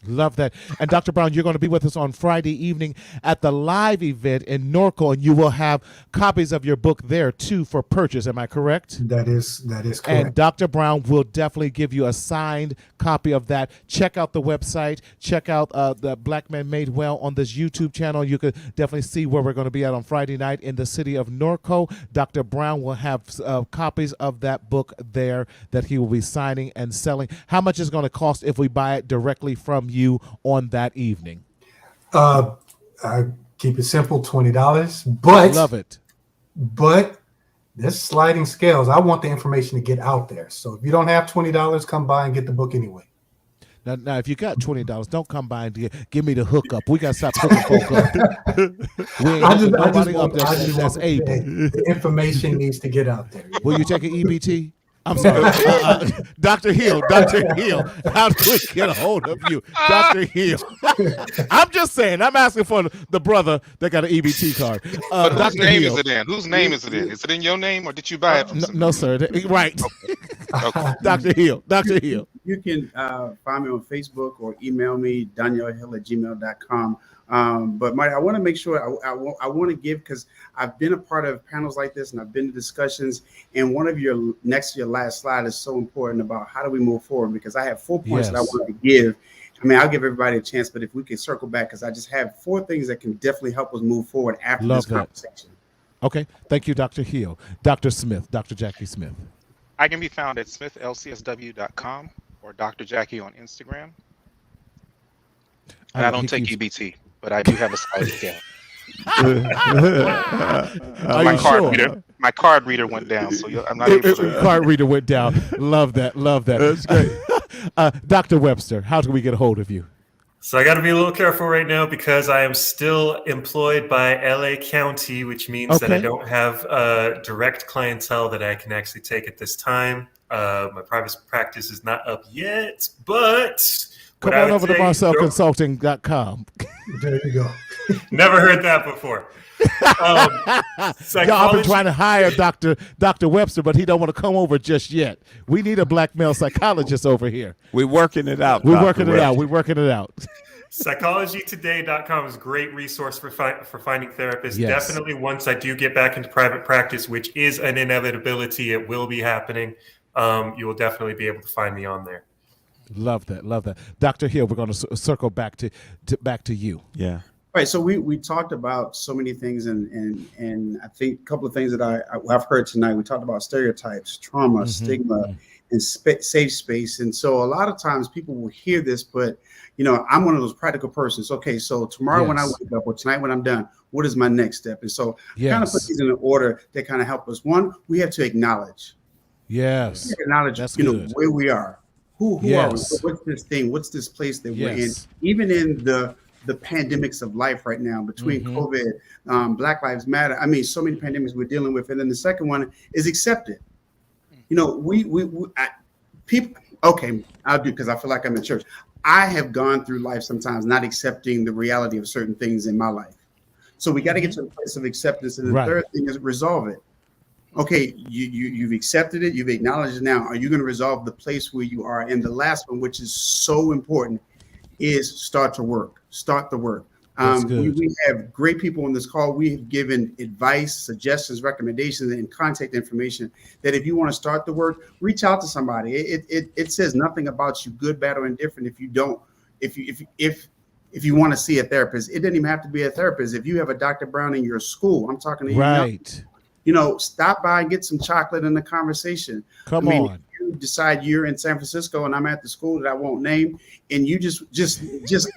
Love that. And Dr. Brown, you're going to be with us on Friday evening at the live event in Norco, and you will have copies of your book there too for purchase. Am I correct? That is correct. And Dr. Brown will definitely give you a signed copy of that. Check out the website. Check out the Black Men Made Well on this YouTube channel. You could definitely see where we're going to be at on Friday night in the city of Norco. Dr. Brown will have copies of that book there that he will be signing and selling. How much is it going to cost if we buy it directly from you on that evening? I keep it simple, $20. But love it. But there's sliding scales. I want the information to get out there. So if you don't have $20, come by and get the book anyway. Now, if you got $20, don't come by and give me the hookup. We got to stop hooking folk up. That's able. The information needs to get out there. Will you take an EBT? I'm sorry. Dr. Hill, how do we get a hold of you? Dr. Hill. I'm just saying, I'm asking for the brother that got an EBT card. But whose name Hill. is it in? Whose name is it in? Is it in your name, or did you buy it from somebody? No, sir. Right. Okay. Dr. Hill. You can find me on Facebook or email me, danielhill@gmail.com. But Mike, I want to make sure I want to give, because I've been a part of panels like this and I've been to discussions, and one of your next to your last slide is so important about how do we move forward, because I have 4 points that I want to give. I mean, I'll give everybody a chance, but if we can circle back, because I just have 4 things that can definitely help us move forward after this conversation. Okay. Thank you, Dr. Hill. Dr. Smith, Dr. Jackie Smith. I can be found at smithlcsw.com or Dr. Jackie on Instagram. And I don't take EBT, but I do have a side account. My card reader went down, so I'm not able to. Card reader went down. Love that. That's great. Dr. Webster, how do we get a hold of you? So I got to be a little careful right now, because I am still employed by LA County, which means that I don't have direct clientele that I can actually take at this time. My private practice is not up yet, but come on over to MarcelConsulting.com. There you go. Never heard that before. I've been trying to hire Dr. Webster, but he don't want to come over just yet. We need a black male psychologist over here. We're working it out. We're working it out. PsychologyToday.com is a great resource for finding therapists. Yes. Definitely, once I do get back into private practice, which is an inevitability, it will be happening. You will definitely be able to find me on there. Love that. Dr. Hill, we're going to circle back to you. Yeah. Right. So we talked about so many things, and I think a couple of things that I've heard tonight. We talked about stereotypes, trauma, stigma, and safe space. And so a lot of times people will hear this, but I'm one of those practical persons. Okay, so tomorrow when I wake up or tonight when I'm done, what is my next step? And so kind of put these in an order that kind of help us. One, we have to acknowledge. Yes. Acknowledge, where we are. Who are we? What's this thing? What's this place that we're in? Even in the pandemics of life right now, between COVID, Black Lives Matter. I mean, so many pandemics we're dealing with. And then the second one is accept it. People, okay, I'll do, because I feel like I'm in church. I have gone through life sometimes not accepting the reality of certain things in my life. So we got to get to a place of acceptance. And the third thing is resolve it. Okay, you've accepted it, you've acknowledged it. Now, are you going to resolve the place where you are? And the last one, which is so important, is start the work. We have great people on this call. We have given advice, suggestions, recommendations, and contact information that if you want to start the work, reach out to somebody. It says nothing about you, good, bad, or indifferent, if you don't, if you want to see a therapist. It doesn't even have to be a therapist. If you have a Dr. Brown in your school, I'm talking to you. Right. Stop by and get some chocolate in the conversation. Come on. If you decide you're in San Francisco and I'm at the school that I won't name, and you just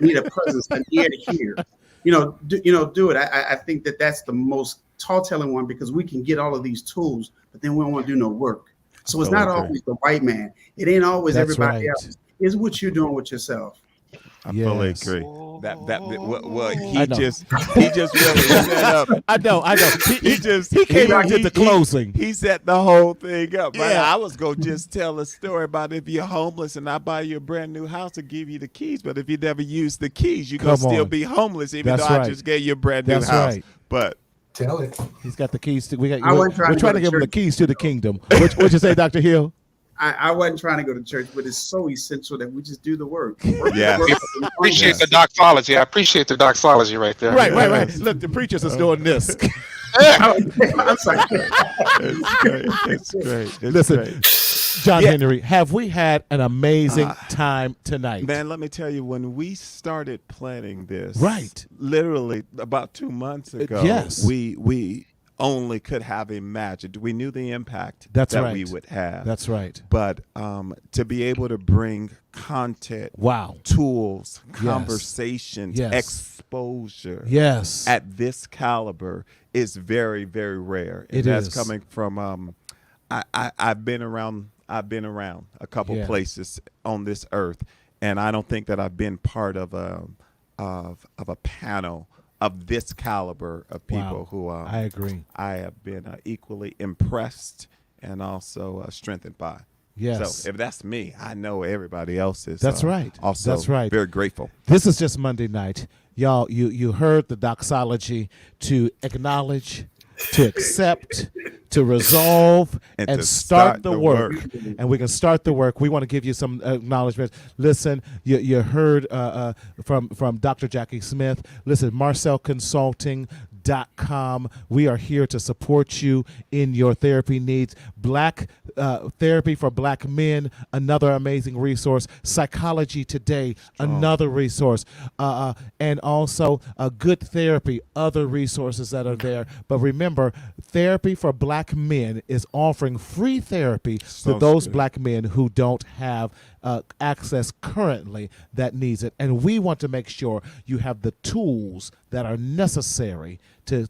need a presence, an ear to hear, do it. I think that's the most tall-telling one, because we can get all of these tools, but then we don't want to do no work. So it's not always the white man. It ain't always everybody else. It's what you're doing with yourself. I fully agree. He just really set up. I know. He came out to the closing. He set the whole thing up. Yeah. I was gonna just tell a story about if you're homeless and I buy you a brand new house to give you the keys, but if you never use the keys, you're gonna still be homeless, even though I just gave you a brand new house. Right. But tell it. He's got the keys to. We're trying to give him the keys to the kingdom. What'd you say, Dr. Hill? I wasn't trying to go to church, but it's so essential that we just do the work. Yeah. Appreciate the doxology. I appreciate the doxology right there. Right. Look, the preachers is doing this. I'm sorry. It's great. Listen, John Henry, have we had an amazing time tonight? Man, let me tell you, when we started planning this, literally about 2 months ago, we only could have imagined. We knew the impact that we would have. That's right. But to be able to bring content, tools, conversation, exposure at this caliber is very, very rare. And that's coming from I've been around a couple places on this earth, and I don't think that I've been part of a panel of this caliber of people who I agree. I have been equally impressed and also strengthened by. Yes. So if that's me, I know everybody else is. That's right. Also, that's right. Very grateful. This is just Monday night, y'all. You heard the doxology: to acknowledge, to accept, to resolve, and to start the work. And we can start the work. We want to give you some acknowledgement. Listen, you heard from Dr. Jackie Smith. Listen, MarcelConsulting.com. We are here to support you in your therapy needs. Black Therapy for Black Men, another amazing resource. Psychology Today, another resource. And also Good Therapy, other resources that are there. But remember, Therapy for Black Men is offering free therapy to those Black men who don't have access currently that needs it. And we want to make sure you have the tools that are necessary to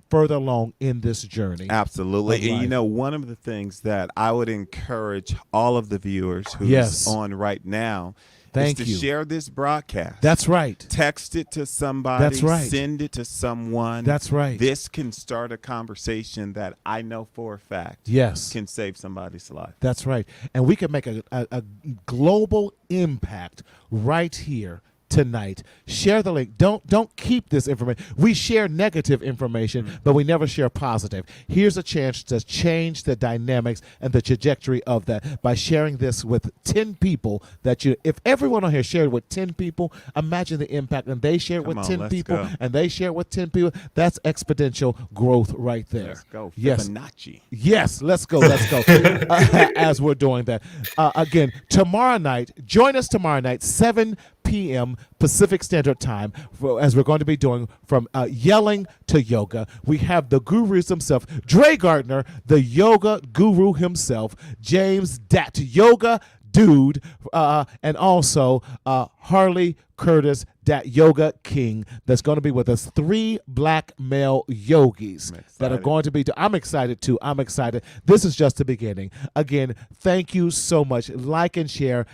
further along in this journey. Absolutely. And one of the things that I would encourage all of the viewers who's on right now is to share this broadcast. That's right. Text it to somebody. That's right. Send it to someone. That's right. This can start a conversation that I know for a fact can save somebody's life. That's right. And we can make a global impact right here tonight. Share the link. Don't keep this information. We share negative information, but we never share positive. Here's a chance to change the dynamics and the trajectory of that by sharing this with 10 people if everyone on here shared with 10 people, imagine the impact. And they share it with 10 people, and they share it with 10 people. That's exponential growth right there. Let's go. Yes. Fibonacci. Yes, let's go. As we're doing that. Again, tomorrow night, join us tomorrow night, 7 p.m. Pacific Standard Time, as we're going to be doing from yelling to yoga. We have the gurus himself, Dre Gardner, the yoga guru himself, James Dat Yoga Dude, and also Harley Curtis, that yoga king, that's going to be with us. 3 black male yogis that are going to be. I'm excited too. I'm excited. This is just the beginning. Again, thank you so much. Like and share.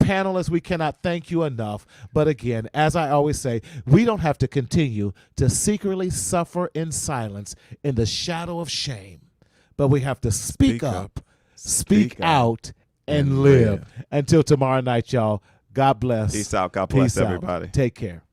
Panelists, we cannot thank you enough. But again, as I always say, we don't have to continue to secretly suffer in silence in the shadow of shame, but we have to speak up, speak out, and live. Until tomorrow night, y'all. God bless. Peace out. God bless Peace everybody. Out. Take care.